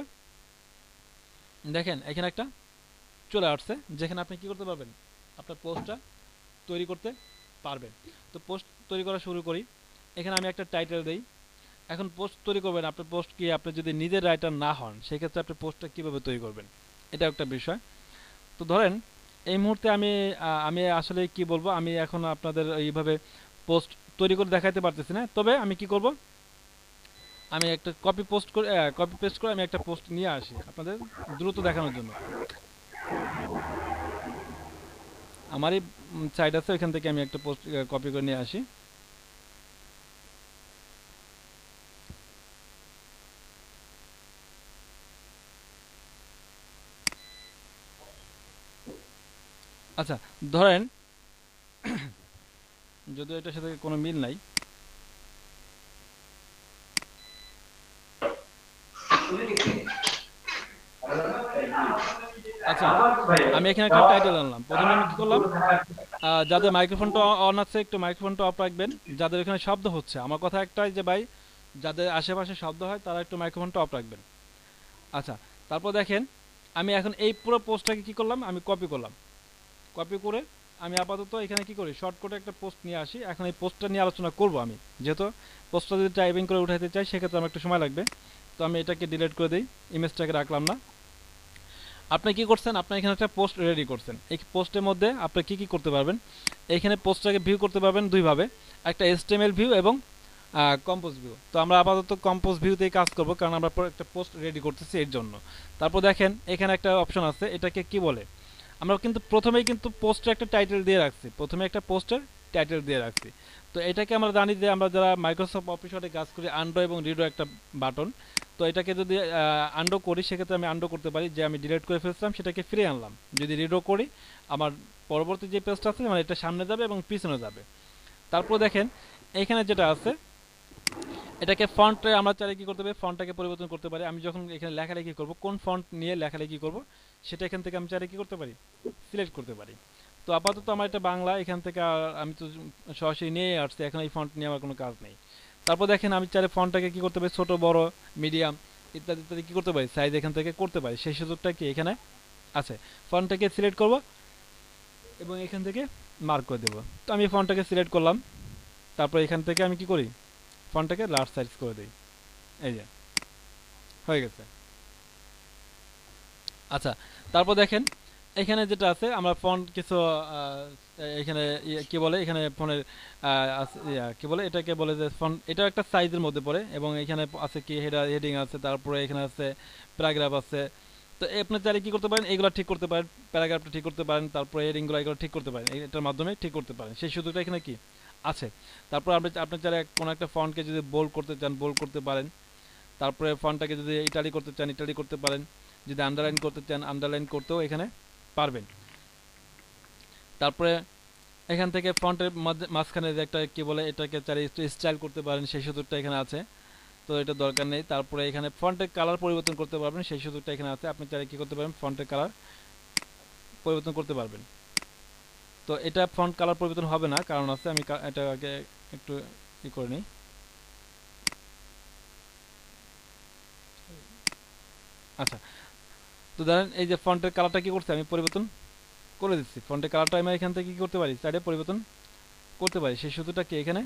দেখেন এখানে একটা চলে আসছে, যেখানে আপনি কি করতে পারবেন, আপনার পোস্টটা তৈরি করতে পারবেন। তো পোস্ট তৈরি করা শুরু করি। এখানে আমি একটা টাইটেল দেই। এখন পোস্ট তৈরি করবেন, আপনার পোস্ট কি আপনি যদি নিজের রাইটার না হন সেক্ষেত্রে আপনি পোস্টটা কীভাবে তৈরি করবেন, এটা একটা বিষয়। তো ধরেন এই মুহূর্তে আমি আসলে কি বলবো, আমি এখন আপনাদের এইভাবে পোস্ট তৈরি করে দেখাতে পারতেছি না। তবে আমি কি করব, আমি একটা কপি পেস্ট করে আমি একটা পোস্ট নিয়ে আসি আপনাদের দ্রুত দেখানোর জন্য। আমারই সাইট আছে, ওইখান থেকে আমি একটা পোস্ট কপি করে নিয়ে আসি। আচ্ছা, ধরেন যদিও এটার সাথে কোনো মিল নাই। আচ্ছা, আমি এখানে একটা টাইটেল আনলাম। প্রথমে আমি কি করলাম, যাদের মাইক্রোফোনটা অন আছে একটু মাইক্রোফোনটা অফ রাখবেন। যাদের এখানে শব্দ হচ্ছে, আমার কথা একটাই যে ভাই, যাদের আশেপাশে শব্দ হয় তারা একটু মাইক্রোফোনটা অফ রাখবেন। আচ্ছা, তারপর দেখেন আমি এখন এই পুরো পোস্টটাকে কি করলাম, আমি কপি করলাম। কপি করে আমি আপাতত এখানে কি করি, শর্টকাটে একটা পোস্ট নিয়ে আসি। এখন এই পোস্টটা নিয়ে আলোচনা করব আমি, যেহেতু পোস্টটা যদি টাইপিং করে উঠাইতে চাই সেক্ষেত্রে আমার একটু সময় লাগবে। তো আমি এটাকে ডিলিট করে দিই, ইমেজটাকে রাখলাম না। আপনি কি করছেন, আপনি এখানে একটা পোস্ট রেডি করছেন। এই পোস্টের মধ্যে আপনি কি কি করতে পারবেন, এইখানে পোস্টটাকে ভিউ করতে পারবেন দুইভাবে, একটা HTML ভিউ এবং কম্পোজ ভিউ। তো আমরা আপাতত কম্পোজ ভিউতেই কাজ করব, কারণ আমরা একটা পোস্ট রেডি করতেছি এর জন্য। তারপর দেখেন এখানে একটা অপশন আছে, এটাকে কি বলে, আমরা কিন্তু প্রথমেই কিন্তু পোস্টের একটা টাইটেল দিয়ে রাখছি, প্রথমে একটা পোস্টের টাইটেল দিয়ে রাখছি। তো এটাকে আমরা জানি যে আমরা যারা মাইক্রোসফট অফিসে কাজ করি, আন্ডো এবং রিডো একটা বাটন। তো এটাকে যদি আন্ডো করি সেক্ষেত্রে আমি আন্ডো করতে পারি, যে আমি ডিলিট করে ফেলছিলাম সেটাকে ফিরে আনলাম। যদি রিডো করি আমার পরবর্তী যে পেজটা আছে মানে এটা সামনে যাবে এবং পিছনে যাবে। তারপর দেখেন এখানে যেটা আছে, এটাকে ফন্টে আমরা চাইলে কি করতে পারি, ফন্টটাকে পরিবর্তন করতে পারি। আমি যখন এখানে লেখালেখি করব, কোন ফন্ট নিয়ে লেখালেখি করব সেটা এখান থেকে আমি চাইলে কি করতে পারি, সিলেক্ট করতে পারি। তো আপাতত আমার এটা বাংলা, এখান থেকে আমি তো সরাসরি নিয়ে আসছি, এখন এই ফন্ট নিয়ে আমার কোনো কাজ নেই। তারপর দেখেন আমি চাইলে ফন্টটাকে কি করতে পারি, ছোট বড় মিডিয়াম ইত্যাদি ইত্যাদি কি করতে পারি, সাইজ এখান থেকে করতে পারি। সেই সুযোগটা কি এখানে আছে। ফন্টটাকে সিলেক্ট করব এবং এখান থেকে মার্ক করে দেব। তো আমি ফন্টটাকে সিলেক্ট করলাম, তারপর এখান থেকে আমি কি করি, ফন্টটাকে লার্জ সাইজ করে দিই। এই যে হয়ে গেছে। আচ্ছা, তারপর দেখেন এখানে যেটা আছে, আমরা ফন্ট কিছু এখানে কি বলে, এখানে ফোনের কি বলে, এটাকে বলে যে ফন্ট, এটা একটা সাইজের মধ্যে পড়ে। এবং এখানে আছে কি হেডিং আছে, তারপরে এখানে আছে প্যারাগ্রাফ আছে। তো আপনি চাইলে কি করতে পারেন, এগুলো ঠিক করতে পারেন, প্যারাগ্রাফটা ঠিক করতে পারেন, তারপরে হেডিংগুলো এগুলো ঠিক করতে পারেন, এটার মাধ্যমে ঠিক করতে পারেন। সেই সুযোগটা এখানে কি আছে। তারপর আপনি চাইলে কোনো একটা ফন্টকে যদি বোল্ড করতে চান বোল্ড করতে পারেন। তারপরে ফন্টটাকে যদি ইটালি করতে চান ইটালি করতে পারেন, যদি আন্ডারলাইন করতে চান আন্ডারলাইন করতেও এখানে পারবেন। তারপরে এখান থেকে ফন্টের মাঝখানে যে একটা কি বলে, এটাকে চাইলে একটু স্টাইল করতে পারেন, সেই সুযোগটা এখানে আছে। তো এটা দরকার নেই। তারপরে এখানে ফন্টের কালার পরিবর্তন করতে পারবেন, সেই সুযোগটা এখানে আছে। আপনি চাইলে কি করতে পারেন, ফন্টের কালার পরিবর্তন করতে পারবেন। তো এটা ফন্ট কালার পরিবর্তন হবে না, কারণ আছে, আমি এটা আগে একটু ই করে নিই। আচ্ছা, তো ধরেন এই যে ফন্টের কালারটা কি করছে, আমি পরিবর্তন করে দিচ্ছি। ফন্টের কালারটা আমি এখান থেকে কি করতে পারি, চাইলে পরিবর্তন করতে পারি, সেই সুযোগটা কি এখানে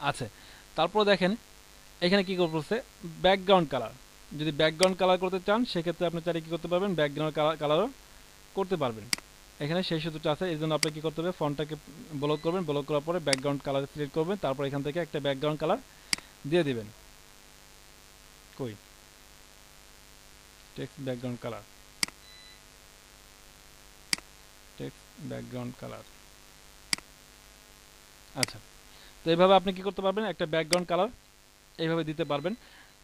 আছে। তারপর দেখেন এখানে কি করছে, ব্যাকগ্রাউন্ড কালার। যদি ব্যাকগ্রাউন্ড কালার করতে চান সেক্ষেত্রে আপনি চাইলে কি করতে পারবেন, ব্যাকগ্রাউন্ড কালারও করতে পারবেন। এখানে সেই সুযোগটা আছে। এই জন্য আপনি কি করতে হবে, ফন্টটাকে ব্লক করবেন, ব্লক করার পরে ব্যাকগ্রাউন্ড কালার সিলেক্ট করবেন, তারপর এখান থেকে একটা ব্যাকগ্রাউন্ড কালার দিয়ে দিবেন। কই text background colour, text background colour. আচ্ছা, তো এইভাবে আপনি কি করতে পারবেন, একটা ব্যাকগ্রাউন্ড কালার এইভাবে দিতে পারবেন।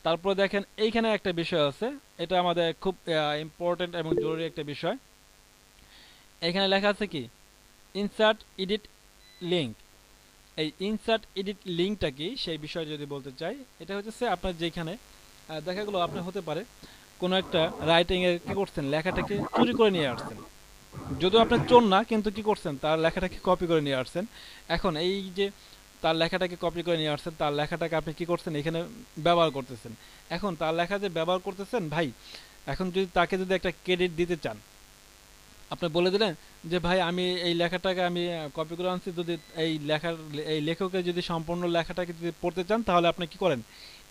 তারপরে দেখেন এইখানে একটা বিষয় আছে, এটা আমাদের খুব ইম্পর্টেন্ট এবং জরুরি একটা বিষয়। এখানে লেখা আছে কি, ইনসার্ট এডিট লিঙ্ক। এই ইনসার্ট এডিট লিঙ্কটা কি সেই বিষয়ে যদি বলতে চাই, এটা হচ্ছে আপনার যেখানে দেখা গেলো আপনি হতে পারে কোনো একটা রাইটিংয়ের কি করছেন, লেখাটাকে চুরি করে নিয়ে আসছেন। যদিও আপনি চোর না, কিন্তু কি করছেন, তার লেখাটাকে কপি করে নিয়ে আসছেন। এখন এই যে তার লেখাটাকে কপি করে নিয়ে আসছেন, তার লেখাটাকে আপনি কি করছেন, এখানে ব্যবহার করতেছেন। এখন তার লেখা যে ব্যবহার করতেছেন ভাই, এখন যদি তাকে যদি একটা ক্রেডিট দিতে চান, আপনি বলে দিলেন যে ভাই আমি এই লেখাটাকে আমি কপি করে আনছি, যদি এই লেখকের যদি সম্পূর্ণ লেখাটাকে যদি পড়তে চান তাহলে আপনি কি করেন,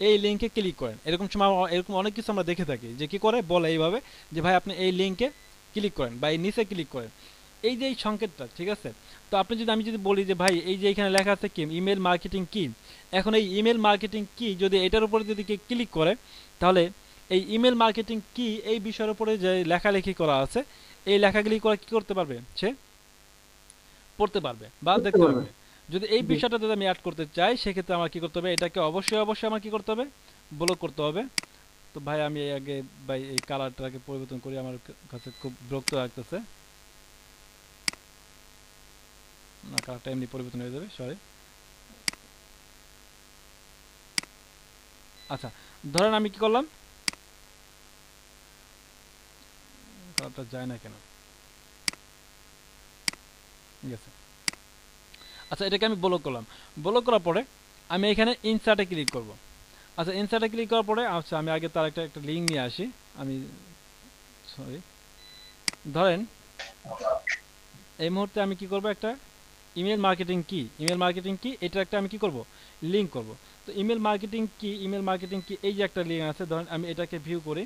এই লিঙ্কে ক্লিক করেন। এরকম সময় এরকম অনেক কিছু আমরা দেখে থাকি যে কি করে বলে এইভাবে যে ভাই আপনি এই লিঙ্কে ক্লিক করেন বা এই নিচে ক্লিক করেন, এই যে এই সংকেতটা, ঠিক আছে? তো আপনি যদি, আমি যদি বলি যে ভাই এই যে এখানে লেখা আছে কি ইমেল মার্কেটিং কি, এখন এই ইমেল মার্কেটিং কি যদি এটার উপরে যদি কেউ ক্লিক করে, তাহলে এই ইমেল মার্কেটিং কি এই বিষয়ের উপরে যে লেখালেখি করা আছে এই লেখাগুলি করে কি করতে পারবে, সে পড়তে পারবে বা বুঝতে দেখতে পারবে। পারবে। যদি এই জি। বিষয়টা যদি আমি অ্যাড করতে চাই সেক্ষেত্রে আমার কি করতে হবে, এটাকে অবশ্যই অবশ্যই আমার কি করতে হবে, ব্লক করতে হবে। তো ভাই আমি এই আগে ভাই এই কালারটাকে পরিবর্তন করি, আমার কাছে খুব বিরক্ত লাগতেছে। না, কালারটা এমনি পরিবর্তন হয়ে যাবে, সরি। আচ্ছা, ধরেন আমি কি করলাম, কালারটা যায় না কেন, ঠিক আছে। আচ্ছা, এটাকে আমি ব্লক করলাম। ব্লক করার পরে আমি এখানে ইনসার্টে ক্লিক করব। আচ্ছা, ইনসার্টে ক্লিক করার পরে আচ্ছা আমি আগে তার একটা লিঙ্ক নিয়ে আসি। আমি সরি, ধরেন এই মুহূর্তে আমি কি করব, একটা ইমেল মার্কেটিং কি, ইমেল মার্কেটিং কি এটা একটা আমি কি করব, লিঙ্ক করব। তো ইমেল মার্কেটিং কি, ইমেল মার্কেটিং কি এই যে একটা লিঙ্ক আছে, ধরেন আমি এটাকে ভিউ করি,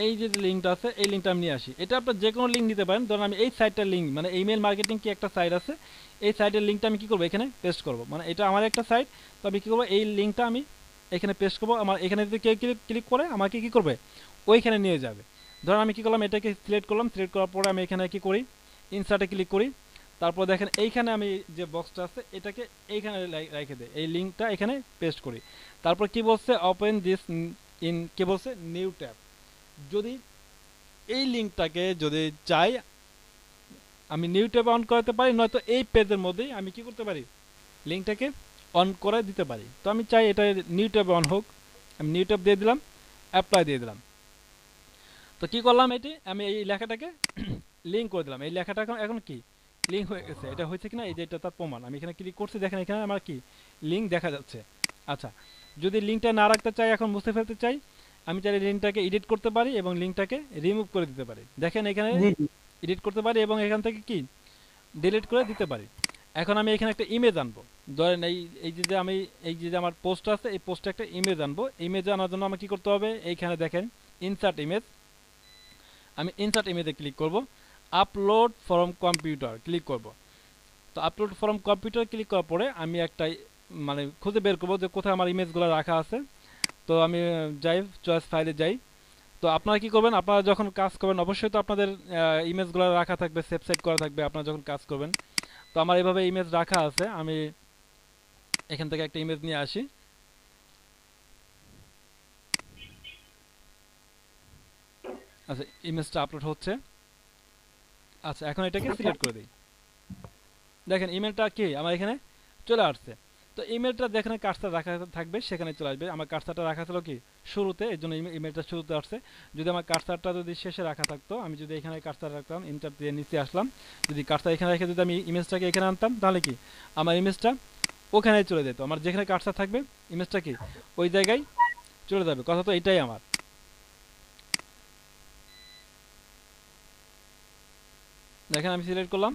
এই যে লিঙ্কটা আছে এই লিঙ্কটা আমি নিয়ে আসি। এটা আপনার যে কোনো লিঙ্ক নিতে পারেন, ধরুন আমি এই সাইটটার লিঙ্ক, মানে ইমেল মার্কেটিং কি একটা সাইট আছে, এই সাইটের লিঙ্কটা আমি কি করব, এখানে পেস্ট করব। মানে এটা আমার একটা সাইট, তো আমি কি করব, এই লিঙ্কটা আমি এখানে পেস্ট করব। আমার এখানে যদি কেউ ক্লিক করে আমাকে কি করবে, ওইখানে নিয়ে যাবে। ধরুন আমি কি করলাম, এটাকে সিলেক্ট করলাম, সিলেক্ট করার পরে আমি এখানে কি করি, ইনসার্টে ক্লিক করি। তারপর দেখেন এইখানে আমি যে বক্সটা আছে এটাকে এইখানে রেখে দেই, এই লিঙ্কটা এখানে পেস্ট করি। তারপর কি বলছে, ওপেন দিস ইন, কি বলছে, নিউ ট্যাব। যদি এই লিঙ্কটাকে যদি চাই আমি নিউ ট্যাবে অন করাতে পারি, নয়তো এই পেজের মধ্যেই আমি কি করতে পারি, লিঙ্কটাকে অন করে দিতে পারি। তো আমি চাই এটা নিউ ট্যাবে অন হোক, আমি নিউ ট্যাব দিয়ে দিলাম, অ্যাপ্লাই দিয়ে দিলাম। তো কি করলাম, এটি আমি এই লেখাটাকে লিঙ্ক করে দিলাম। এই লেখাটা এখন এখন কি লিঙ্ক হয়ে গেছে, এটা হয়েছে কিনা এই যে এটা তার প্রমাণ। আমি এখানে ক্লিক করছি, দেখেন এখানে আমার কি লিঙ্ক দেখা যাচ্ছে। আচ্ছা, যদি লিঙ্কটা না রাখতে চাই, এখন মুছে ফেলতে চাই, আমি চাইলে লিঙ্কটাকে এডিট করতে পারি এবং লিঙ্কটাকে রিমুভ করে দিতে পারি। দেখেন এখানে জি জি। এডিট করতে পারি এবং এখান থেকে কি ডিলিট করে দিতে পারি। এখন আমি এখানে একটা ইমেজ আনবো, ধরেন এই এই যে আমি এই যে আমার পোস্ট আছে এই পোস্টে একটা ইমেজ আনবো। ইমেজ আনার জন্য আমার কি করতে হবে, এইখানে দেখেন ইনসার্ট ইমেজ, আমি ইনসার্ট ইমেজে ক্লিক করব, আপলোড ফ্রম কম্পিউটার ক্লিক করব। তো আপলোড ফ্রম কম্পিউটার ক্লিক করার পরে আমি একটা মানে খুঁজে বের করবো যে কোথায় আমার ইমেজগুলো রাখা আছে। তো আমি যাই, চয়েস ফাইলে যাই। তো আপনারা কি করবেন, আপনারা যখন কাজ করবেন অবশ্যই তো আপনাদের ইমেজগুলো রাখা থাকবে, সেভ সাইড করা থাকবে আপনারা যখন কাজ করবেন। তো আমার এইভাবে ইমেজ রাখা আছে, আমি এখান থেকে একটা ইমেজ নিয়ে আসি। আচ্ছা, ইমেজটা আপলোড হচ্ছে। আচ্ছা, এখন এটাকে সিলেক্ট করে দিই। দেখেন ইমেলটা কি আমার এখানে চলে আসছে। তো ইমেলটা যেখানে কার্সার রাখা থাকবে সেখানে চলে আসবে। আমার কার্সারটা রাখা ছিল কি শুরুতে, এই জন্য ইমেলটা শুরুতে আসছে। যদি আমার কার্সারটা যদি শেষে রাখা থাকতো, আমি যদি এখানে কার্সার রাখতাম, ইন্টার দিয়ে নিচে আসলাম, যদি কার্সার এখানে রেখে যদি আমি ইমেজটাকে এখানে আনতাম, তাহলে কি আমার ইমেজটা ওখানে চলে যেত। আমার যেখানে কার্সার থাকবে ইমেজটা কি ওই জায়গায় চলে যাবে। কথা তো এটাই আমার। দেখেন আমি সিলেক্ট করলাম,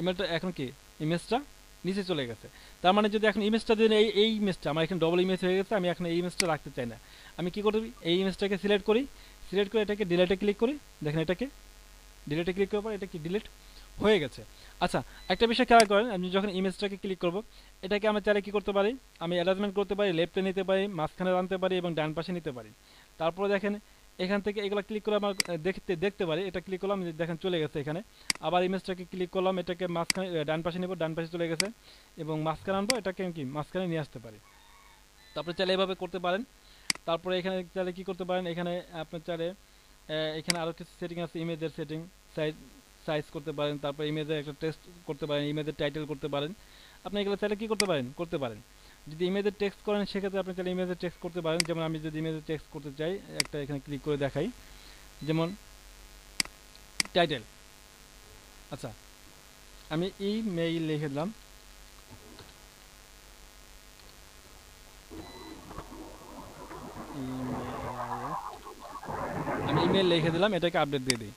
ইমেলটা এখন কি ইমেজটা নিচে চলে গেছে। তার মানে যদি এখন ইমেজটা যদি এই ইমেজটা আমার এখানে ডবল ইমেজ হয়ে গেছে, আমি এখন এই ইমেজটা রাখতে চাই না। আমি কি করব, এই ইমেজটাকে সিলেক্ট করি, সিলেক্ট করে এটাকে ডিলিটে ক্লিক করি। দেখেন এটাকে ডিলিটে ক্লিক করার পর এটা কি ডিলিট হয়ে গেছে। আচ্ছা, একটা বিষয় খেয়াল করেন, আমি যখন ইমেজটাকে ক্লিক করব এটাকে আমি চাইলে কি করতে পারি, আমি অ্যারেঞ্জমেন্ট করতে পারি, লেফটে নিতে পারি, মাঝখানে আনতে পারি এবং ডান পাশে নিতে পারি। তারপরে দেখেন এখান থেকে এগুলো ক্লিক করে আমার দেখতে পারি, এটা ক্লিক করলাম দেখেন চলে গেছে এখানে। আবার ইমেজটাকে ক্লিক করলাম, এটাকে মাঝখানে ডান পাশে নেব, ডান পাশে চলে গেছে এবং মাঝখানে আনবো, এটাকে কি মাঝখানে নিয়ে আসতে পারি। তারপরে চাইলে এভাবে করতে পারেন। তারপরে এখানে চাইলে কি করতে পারেন, এখানে আপনার চাইলে এখানে আরও কিছু সেটিং আছে, ইমেজের সেটিং, সাইজ সাইজ করতে পারেন, তারপর ইমেজের একটা টেক্সট করতে পারেন, ইমেজের টাইটেল করতে পারেন। আপনি এগুলো চাইলে কি করতে পারেন। যদি ইমেজের টেক্সট করেন সেক্ষেত্রে আপনি চাইলে ইমেজের টেক্সট করতে পারেন। যেমন আমি যদি ইমেজের টেক্সট করতে চাই, একটা এখানে ক্লিক করে দেখাই, যেমন টাইটেল। আচ্ছা, আমি ইমেইল লিখে দিলাম, আমি ইমেল লিখে দিলাম, এটাকে আপডেট দিয়ে দিই।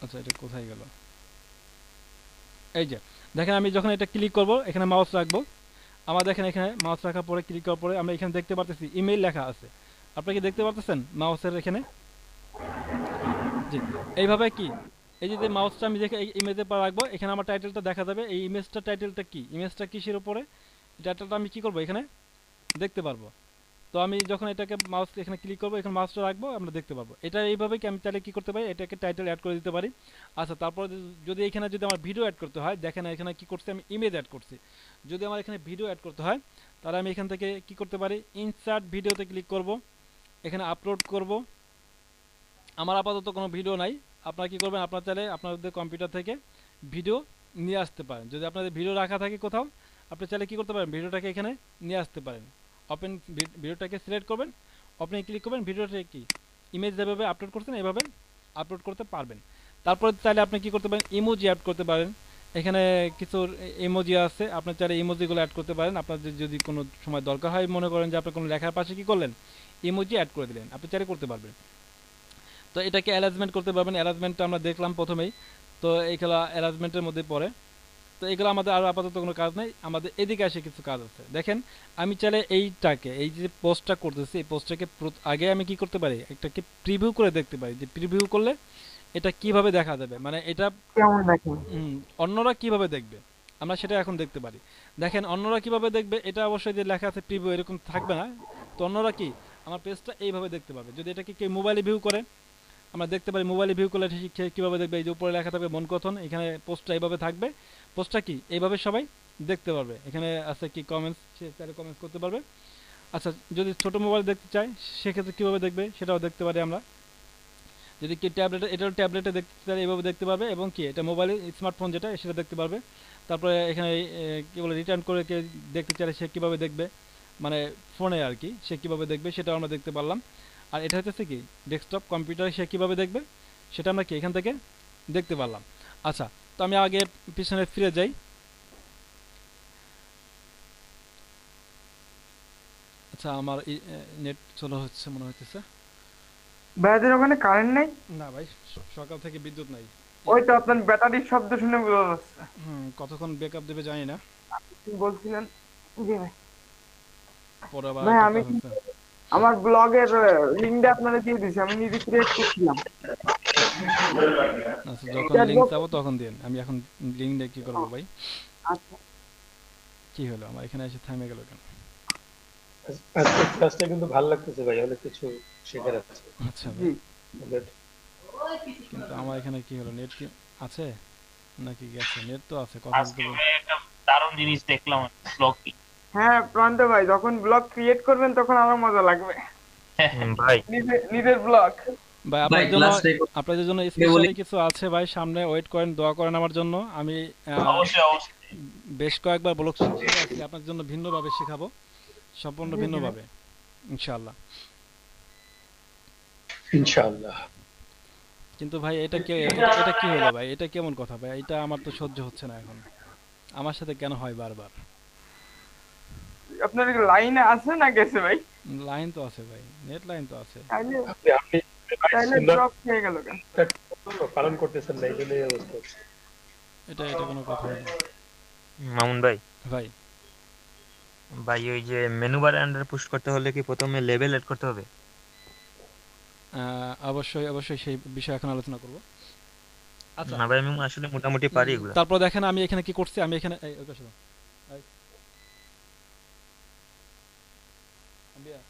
আচ্ছা, এটা কোথায় গেল, এই যে দেখেন আমি যখন এটা ক্লিক করব এখানে মাউস রাখবো, আমার দেখেন এখানে মাউস রাখার পরে ক্লিক করার পরে আমরা এখানে দেখতে পারতেছি ইমেইল লেখা আছে। আপনি কি দেখতে পারতেছেন মাউসের এখানে? জি। এইভাবে কি এই যে মাউসটা আমি দেখে এই ইমেজে পর রাখবো, এখানে আমার টাইটেলটা দেখা যাবে। এই ইমেজটা টাইটেলটা কি, ইমেজটা কিসের উপরে, টাইটেলটা আমি কি করব এখানে দেখতে পারবো। তো আমি যখন এটাকে মাউস এখানে ক্লিক করবো, এখানে মাউসটা রাখবো, আমরা দেখতে পারবো। এটা এইভাবে কি আমি চাইলে কি করতে পারি, এটাকে টাইটেল অ্যাড করে দিতে পারি। আচ্ছা, তারপর যদি এখানে যদি আমার ভিডিও অ্যাড করতে হয়, দেখেন এখানে কি করছি আমি ইমেজ অ্যাড করছি। যদি আমার এখানে ভিডিও অ্যাড করতে হয় তাহলে আমি এখান থেকে কি করতে পারি, ইনসার্ট ভিডিওতে ক্লিক করব, এখানে আপলোড করব। আমার আপাতত কোনো ভিডিও নাই, আপনারা কি করবেন, আপনারা চাইলে আপনাদের কম্পিউটার থেকে ভিডিও নিয়ে আসতে পারেন। যদি আপনাদের ভিডিও রাখা থাকে কোথাও, আপনি চাইলে কি করতে পারেন, ভিডিওটাকে এখানে নিয়ে আসতে পারেন। ওপেন ভিডিওটাকে সিলেক্ট করবেন, ওপেনে ক্লিক করবেন, ভিডিওটা কি ইমেজ যেভাবে আপলোড করছেন এভাবে আপলোড করতে পারবেন। তারপরে চাইলে আপনি কি করতে পারেন, ইমোজি অ্যাড করতে পারেন। এখানে কিছু ইমোজি আছে, আপনি চাইলে ইমোজিগুলো অ্যাড করতে পারেন। আপনাদের যদি কোনো সময় দরকার হয়, মনে করেন যে আপনি কোনো লেখার পাশে কি করলেন, ইমোজি অ্যাড করে দিলেন, আপনি চাইলে করতে পারবেন। তো এটাকে অ্যারেঞ্জমেন্ট করতে পারবেন। অ্যারেঞ্জমেন্টটা আমরা দেখলাম প্রথমেই, তো এইগুলো অ্যারেঞ্জমেন্টের মধ্যে পড়ে। তো এগুলো আমাদের আরও আপাতত কোনো কাজ নেই, আমাদের এদিকে এসে কিছু কাজ আছে। দেখেন আমি চাইলে এইটাকে, এই যে পোস্টটা করতেছি, এই পোস্টটাকে আগে আমি কি করতে পারি, একটাকে প্রিভিউ করে দেখতে পারি যে প্রিভিউ করলে এটা কিভাবে দেখা যাবে, মানে এটা কেমন দেখেন? অন্যরা কিভাবে দেখবে আমরা সেটা এখন দেখতে পারি। দেখেন অন্যরা কিভাবে দেখবে, এটা অবশ্যই যে লেখা আছে প্রিভিউ এরকম থাকবে না। তো অন্যরা কি আমার পেজটা এইভাবে দেখতে পাবে। যদি এটাকে কেউ মোবাইলে ভিউ করে, আমরা দেখতে পারি মোবাইলে ভিউ করলে কীভাবে দেখবে, এই যে উপরে লেখা থাকবে মন কথন, এখানে পোস্টটা এইভাবে থাকবে। পোস্টটা কি এইভাবে সবাই দেখতে পারবে। এখানে আছে কি কমেন্টস, সে চাইলে কমেন্টস করতে পারবে। আচ্ছা, যদি ছোট মোবাইল দেখতে চাই সেক্ষেত্রে কীভাবে দেখবে সেটাও দেখতে পারি আমরা। যদি কি ট্যাবলেটে, এটাও ট্যাবলেটে দেখতে চাই এইভাবে দেখতে পারবে, এবং কি এটা মোবাইলে স্মার্টফোন যেটা সেটা দেখতে পারবে। তারপরে এখানে কী বলে রিটার্ন করে কে দেখতে চাইলে সে কীভাবে দেখবে, মানে ফোনে আর কি সে কীভাবে দেখবে সেটাও আমরা দেখতে পারলাম। আর এটা হচ্ছে কি ডেস্কটপ কম্পিউটারে সে কীভাবে দেখবে সেটা আমরা কি এখান থেকে দেখতে পারলাম। আচ্ছা, তো আমি আগে পিছনে ফিরে যাই। আচ্ছা, আমার নেট চলো হচ্ছে মনে হচ্ছে। ভাইদের ওখানে কারেন্ট নেই? না ভাই, সকাল থেকে বিদ্যুৎ নাই। ওই তো আপনার ব্যাটারির শব্দ শুনে বোঝা যাচ্ছে। কতক্ষণ ব্যাকআপ দেবে জানি না। কি বলছিলেন? জি ভাই। পরে আবার ভাই একটা আমি কথা হচ্ছে। আমার ব্লগের লিঙ্কটা আপনারা দিয়ে দিয়েছি, আমি নিজে ক্রিয়েট করছিলাম। আচ্ছা, যখন লিঙ্ক চাবো তখন দিন। আমি এখন লিঙ্ক দিয়ে কি করবো ভাই? আচ্ছা, কি হলো আমার এখানে এসে থেমে গেল কেন? আজকে ক্লাসটা কিন্তু ভালো লাগতেছে ভাই, অনেক কিছু শেখার আছে। আচ্ছা জি। ভাই, কিন্তু আমার এখানে কি হলো, নেট কি আছে নাকি গেছে? নেট তো আছে, কথা আজকে বলতে। ভাই একটা দারুণ জিনিস দেখলাম ব্লগে। হ্যাঁ প্রান্ত ভাই, যখন ব্লগ ক্রিয়েট করবেন তখন আরো মজা লাগবে। ভাই নিজের ব্লগ। ভাই আপনাদের জন্য স্পেশালি কিছু আছে ভাই, সামনে ওয়েট করেন, দোয়া করেন আমার জন্য। আমি অবশ্যই অবশ্যই বেশ কয়েকবার ব্লগ শিখেছি, আপনার জন্য ভিন্নভাবে শেখাবো, সম্পূর্ণ ভিন্নভাবে ইনশাআল্লাহ। ইনশাআল্লাহ। কিন্তু ভাই এটা কি হলো ভাই, এটা কেমন কথা ভাই? এটা আমার তো সহ্য হচ্ছে না এখন, আমার সাথে কেন হয় বারবার? আপনার লাইনে আছে না গেছে ভাই? লাইন তো আছে ভাই, নেট লাইন তো আছে। তাইলে আপনি ড্রপ খেয়ে গেল কেন? পালন করতেছেন না, এই জন্য এই অবস্থা হচ্ছে। এটা কোনো কথা হলো মামুন ভাই, ভাই? ভাই ওই যে মেনু বার আন্ডার পুশ করতে হলে কি প্রথমে লেভেল এড করতে হবে? অবশ্যই সেই বিষয়ে এখন আলোচনা করব। আচ্ছা, না ভাই, আমি আসলে মোটামুটি পারি এগুলো। তারপর দেখেন আমি এখানে কি করছি, আমি এখানে এই ওকে শোনো এই, আম্বিয়া,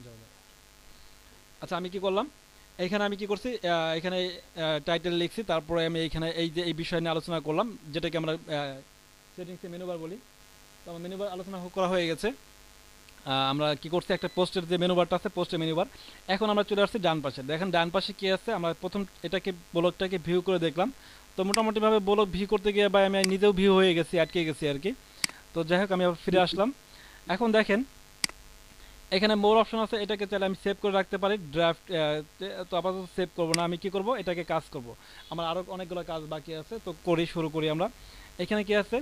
যাও যাও। আচ্ছা, আমি কি করলাম এখানে, আমি কি করছি, এখানে টাইটেল লিখছি, তারপরে আমি এখানে এই যে এই বিষয় নিয়ে আলোচনা করলাম, যেটাকে আমরা সেটিংসে মেনু বার বলি। তো আমার মেনু বার আলোচনা করা হয়ে গেছে। আমরা কি করছি, একটা পোস্টের যে মেনু বারটা আছে, পোস্টের মেনু বার। এখন আমরা চলে আসছি ডান পাশে। দেখেন ডান পাশে কি আছে, আমরা প্রথম এটাকে ব্লগটাকে ভিউ করে দেখলাম। তো মোটামুটিভাবে ব্লগ ভিউ করতে গিয়ে বা আমি নিজেও ভিউ হয়ে গেছি, আটকে গেছি আর কি। তো যাই হোক, আমি আবার ফিরে আসলাম। এখন দেখেন এখানে মোর অপশন আছে, এটাকে চাইলে আমি সেভ করে রাখতে পারি ড্রাফট। তো আপাতত সেভ করব না, আমি কি করব, এটাকে কাজ করব। আমার আরও অনেকগুলো কাজ বাকি আছে, তো শুরু করি আমরা। এখানে কি আছে,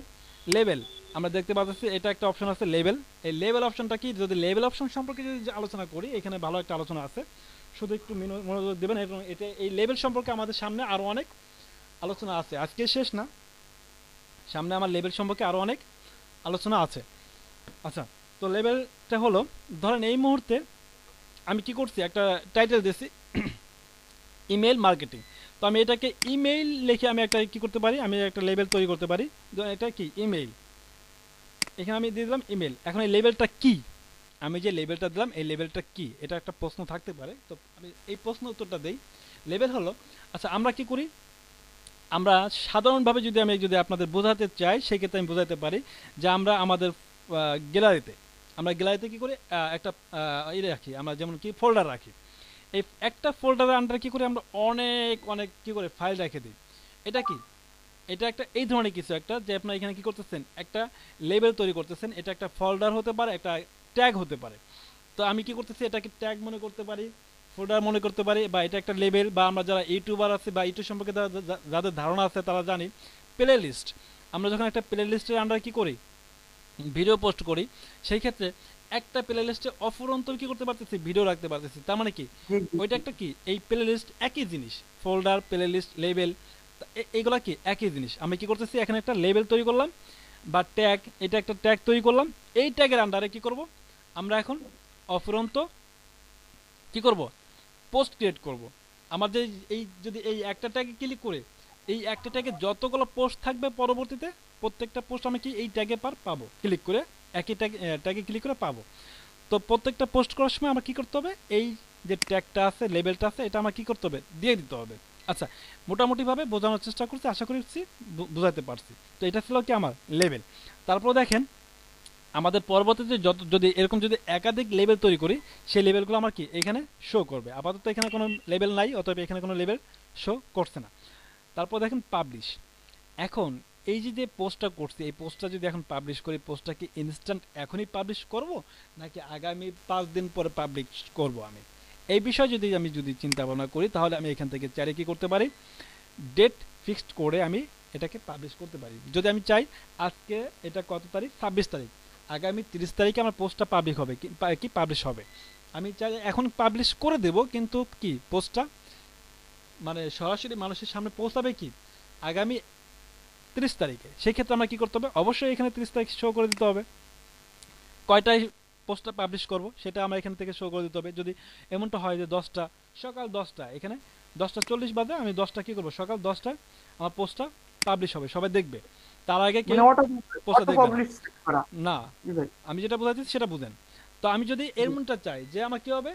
লেভেল। আমরা দেখতে পাচ্ছি এটা একটা অপশন আছে লেভেল। এই লেভেল অপশনটা কি, যদি লেভেল অপশন সম্পর্কে যদি আলোচনা করি, এখানে ভালো একটা আলোচনা আছে, শুধু একটু মনোযোগ দেবেন। এবং এটা এই লেভেল সম্পর্কে আমাদের সামনে আরও অনেক আলোচনা আছে, আজকে শেষ না, সামনে আমার লেভেল সম্পর্কে আরো অনেক আলোচনা আছে। আচ্ছা, তো লেভেলটা হলো, ধরেন এই মুহূর্তে আমি কি করছি, একটা টাইটেল দিয়েছি ইমেল মার্কেটিং। তো আমি এটাকে ইমেইল লিখে আমি একটা কি করতে পারি, আমি একটা লেভেল তৈরি করতে পারি। ধরেন এটা কি ইমেইল, এখানে আমি দিয়ে দিলাম ইমেল। এখন এই লেভেলটা কি, আমি যে লেভেলটা দিলাম এই লেভেলটা কি, এটা একটা প্রশ্ন থাকতে পারে। তো আমি এই প্রশ্ন উত্তরটা দেই। লেভেল হলো, আচ্ছা আমরা কি করি, আমরা সাধারণভাবে যদি আপনাদের বোঝাতে চাই, সেক্ষেত্রে আমি বোঝাতে পারি যে আমরা আমাদের গ্যালারিতে, আমরা গ্যালারিতে কি করি, একটা রাখি, আমরা যেমন কি ফোল্ডার রাখি। এই একটা ফোল্ডারের আন্ডারে কি করি, আমরা অনেক অনেক কি করে ফাইল রেখে দিই। এটা কি, এটা একটা এই ধরনের কিছু একটা, যে আপনার এখানে কি করতেছেন, একটা লেবেল তৈরি করতেছেন। এটা একটা ফোল্ডার হতে পারে, একটা ট্যাগ হতে পারে। তো আমি কি করতেছি, এটাকে ট্যাগ মনে করতে পারি, ফোল্ডার মনে করতে পারি, বা এটা একটা লেবেল, বা আমরা যারা ইউটিউবার আছে বা ইউটিউব সম্পর্কে যাদের ধারণা আছে তারা জানি প্লে লিস্ট। আমরা যখন একটা প্লে লিস্টের আন্ডারে কি করি, ভিডিও পোস্ট করি, সেই ক্ষেত্রে একটা প্লে লিস্টে অফুরন্ত কি করতে পারতেছি, ভিডিও রাখতে পারতেছি। তার মানে কি, জি জি ওইটা একটা কি, এই প্লে লিস্ট একই জিনিস, ফোল্ডার প্লে লিস্ট লেবেল এইগুলা কি একই জিনিস। আমি কি করতেছি, এখানে একটা লেবেল তৈরি করলাম বা ট্যাগ, এটা একটা ট্যাগ তৈরি করলাম। এই ট্যাগের আন্ডারে কি করব, আমরা এখন অফুরন্ত কি করব, পোস্ট ক্রিয়েট করব। আমাদের এই যদি এই একটা ট্যাগে ক্লিক করে, এই একটা ট্যাগে যতগুলো পোস্ট থাকবে পরবর্তীতে, প্রত্যেকটা পোস্ট আমি কি এই ট্যাগে পাবো, ক্লিক করে একই ট্যাগে ক্লিক করে পাবো। তো প্রত্যেকটা পোস্ট করার সময় আমার কি করতে হবে, এই যে ট্যাগটা আছে, লেবেলটা আছে, এটা আমার কি করতে হবে, দিয়ে দিতে হবে। আচ্ছা, মোটামুটিভাবে বোঝানোর চেষ্টা করছি, আশা করছি বুঝাতে পারছি। তো এটা ছিল কি আমার লেবেল। তারপর দেখেন, আমাদের পরবর্তীতে যদি এরকম যদি একাধিক লেবেল তৈরি করি, সেই লেবেলগুলো আমার কি এখানে শো করবে। আপাতত এখানে কোনো লেবেল নাই, অতএব এখানে কোনো লেবেল শো করছে না। তারপর দেখেন পাবলিশ। এখন এই যে পোস্টটা করছি, এই পোস্টটা যদি এখন পাবলিশ করি, পোস্টটা কি ইনস্ট্যান্ট এখনই পাবলিশ করব, নাকি আগামী 5 দিন পরে পাবলিশ করব? আমি এই বিষয়ে যদি চিন্তা ভাবনা করি, তাহলে আমি এখান থেকে চাইলে কি করতে পারি, ডেট ফিক্সড করে আমি এটাকে পাবলিশ করতে পারি। যদি আমি চাই আজকে এটা কত তারিখ, 26 তারিখ, আগামী 30 তারিখে আমার পোস্টটা পাবলিশ হবে কি পাবলিশ হবে, আমি চাই এখন পাবলিশ করে দেব, কিন্তু কি পোস্টটা মানে সরাসরি মানুষের সামনে পৌঁছাবে কি আগামী 30 তারিখে। সেই ক্ষেত্রে আমরা কি করতে হবে, অবশ্যই এখানে 30 তারিখ শো করে দিতে হবে। কয়টায় পোস্টটা পাবলিশ করব সেটা আমরা এখান থেকে শো করে দিতে হবে। যদি এমনটা হয় যে সকাল 10টা, এখানে 10টা 40 বাজে, আমি 10টা কি করব, সকাল 10টায় আমার পোস্টটা পাবলিশ হবে, সবাই দেখবে। তার আগে কেউ মানে অটো পোস্টটা অটো দেখবে না। পাবলিশ করা। না, জি ভাই। আমি যেটা বোঝাচ্ছি সেটা বুঝেন। তো আমি যদি এমনটা চাই যে আমার কি হবে,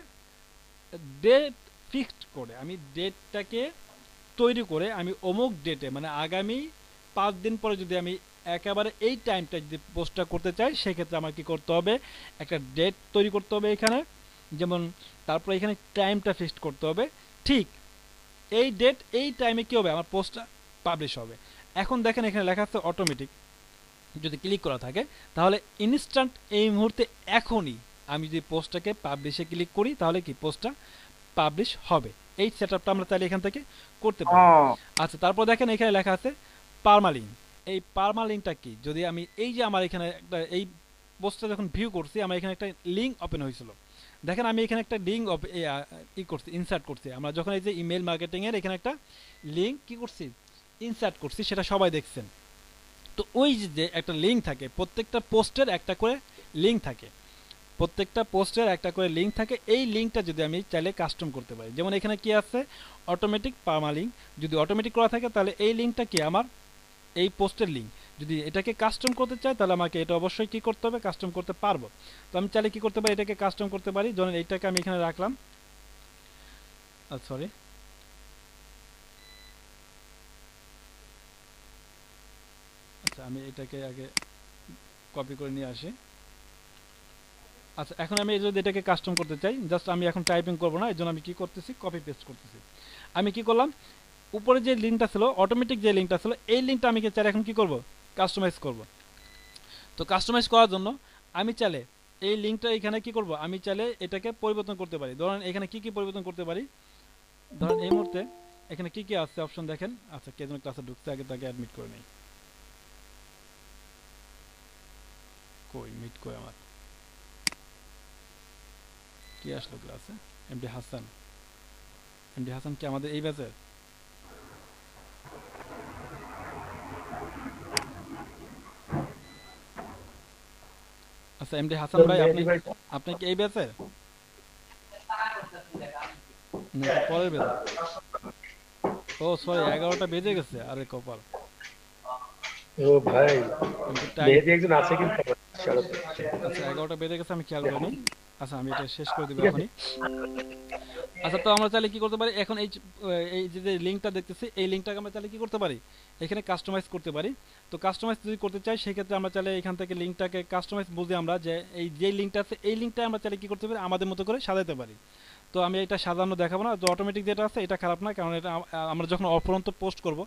ডেট ফিক্সড করে, আমি ডেটটাকে তৈরি করে আমি অমুক ডেটে, মানে আগামী 5 দিন পরে যদি আমি একেবারে এই টাইমটা যদি পোস্টটা করতে চাই, সেক্ষেত্রে আমার কি করতে হবে, একটা ডেট তৈরি করতে হবে এখানে, যেমন তারপরে এখানে টাইমটা ফিক্সড করতে হবে। ঠিক এই ডেট এই টাইমে কি হবে, আমার পোস্টটা পাবলিশ হবে। এখন দেখেন এখানে লেখা আছে অটোমেটিক, যদি ক্লিক করা থাকে তাহলে ইনস্ট্যান্ট, এই মুহূর্তে এখনই আমি যদি পোস্টটাকে পাবলিশে ক্লিক করি, তাহলে কি পোস্টটা পাবলিশ হবে। এই সেটআপটা আমরা তাহলে এখান থেকে করতে ও পারি। আচ্ছা, তারপর দেখেন এখানে লেখা আছে পার্মালিঙ্ক। এই পার্মালিঙ্কটা কি, যদি আমি এই যে আমার এখানে একটা এই পোস্টটা যখন ভিউ করছি, আমার এখানে একটা লিঙ্ক ওপেন হয়েছিল। দেখেন আমি এখানে একটা লিঙ্ক করছি, ইনসার্ট করছি। আমরা যখন এই যে ইমেল মার্কেটিং এর এখানে একটা লিঙ্ক কি করছি, ইনসার্ট করছি, সেটা সবাই দেখছেন। তো ওই যে একটা লিঙ্ক থাকে, প্রত্যেকটা পোস্টের একটা করে লিঙ্ক থাকে, প্রত্যেকটা পোস্টের একটা করে লিঙ্ক থাকে। এই লিঙ্কটা যদি আমি চাইলে কাস্টম করতে পারি, যেমন এখানে কি আছে অটোমেটিক পার্মালিঙ্ক, যদি অটোমেটিক করা থাকে তাহলে এই লিঙ্কটা কি আমার এই পোস্টের লিঙ্ক। যদি এটাকে কাস্টম করতে চাই, তাহলে আমাকে এটা অবশ্যই কি করতে হবে, কাস্টম করতে পারবো। তো আমি চাইলে কি করতে পারি, এটাকে কাস্টম করতে পারি। ধরেন এইটাকে আমি এখানে রাখলাম, সরি, আচ্ছা আমি এটাকে আগে কপি করে নিয়ে আসি। আচ্ছা, এখন আমি যদি এটাকে কাস্টম করতে চাই, জাস্ট আমি এখন টাইপিং করবো না, এই জন্য আমি কি করতেছি, কপি পেস্ট করতেছি। আমি কি করলাম, উপরে যে লিঙ্কটা ছিল, অটোমেটিক যে লিঙ্কটা ছিল, এই লিঙ্কটা আমি চাইলে এখন কি করব, কাস্টমাইজ করব। তো কাস্টমাইজ করার জন্য আমি চাইলে এই লিঙ্কটা এখানে কি করব, আমি চাইলে এটাকে পরিবর্তন করতে পারি। ধরেন এখানে কি কি পরিবর্তন করতে পারি, ধরেন এই মুহূর্তে এখানে কি কি আছে অপশন দেখেন। আচ্ছা, কে যেন ক্লাসে ঢুকছে, আগে তাকে অ্যাডমিট করে নেই। কই মিট কই আমার, কি আসলো ক্লাসে, এমডি হাসান। এমডি হাসান কি আমাদের এই ব্যাচের? আচ্ছা এমডি হাসান তো ভাই, আপনি মেহেদি ভাই আপনি কি এই ব্যাচের নাকি পরের ব্যাচের? ও সরি, 11টা বেজে গেছে, আরে কপাল। ও ভাই, আমি তো টাইম, মেহেদি একজন আছে কিন্তু আমার সারাতে। আচ্ছা 11টা বেজে গেছে, আমি খেয়াল করিনি। আচ্ছা আমি এটা শেষ করে দেবো ঠিক আছে, এখনই। আচ্ছা তো আমরা চাইলে কি করতে পারি এখন, এই যে লিঙ্কটা দেখতেছি, এই লিঙ্কটাকে আমরা চাইলে কি করতে পারি, এখানে কাস্টমাইজ করতে পারি। তো কাস্টমাইজ যদি করতে চাই সেক্ষেত্রে আমরা চাইলে এখান থেকে লিঙ্কটাকে কাস্টমাইজ বুঝে আমরা যে এই যে লিঙ্কটা আছে এই লিঙ্কটা আমরা চাইলে কি করতে পারি, আমাদের মতো করে সাজাতে পারি। তো আমি এটা সাজানো দেখাবো না, তো অটোমেটিক যেটা আছে এটা খারাপ না, কারণ এটা আমরা যখন অফুরন্ত পোস্ট করব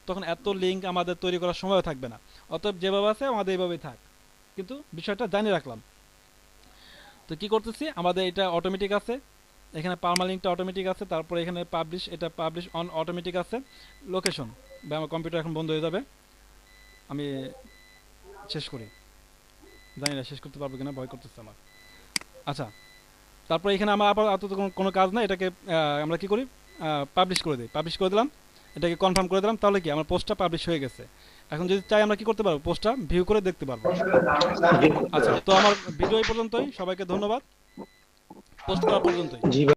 তখন এত লিঙ্ক আমাদের তৈরি করার সময় থাকবে না। অতএব যেভাবে আছে আমাদের এইভাবেই থাক, কিন্তু বিষয়টা জানিয়ে রাখলাম। তো কি করতেছি, আমাদের এটা অটোমেটিক আছে, এখানে পার্মালিংকটা অটোমেটিক আছে, তারপরে এখানে পাবলিশ, এটা পাবলিশ অন অটোমেটিক আছে। লোকেশন বা আমার কম্পিউটার এখন বন্ধ হয়ে যাবে, আমি শেষ করি, জানি না শেষ করতে পারবো কিনা, ভয় করতেছে আমার। আচ্ছা তারপরে এখানে আমার আবার আপাতত কোনো কাজ নাই, এটাকে আমরা কি করি, পাবলিশ করে দিই, পাবলিশ করে দিলাম, এটাকে কনফার্ম করে দিলাম, তাহলে কি আমার পোস্টটা পাবলিশ হয়ে গেছে। এখন যদি চাই আমরা কি করতে পারবো, পোস্টটা ভিউ করে দেখতে পারবো। আচ্ছা তো আমার ভিডিও এই পর্যন্তই, সবাইকে ধন্যবাদ, পোস্ট করা পর্যন্তই। জি ভাই।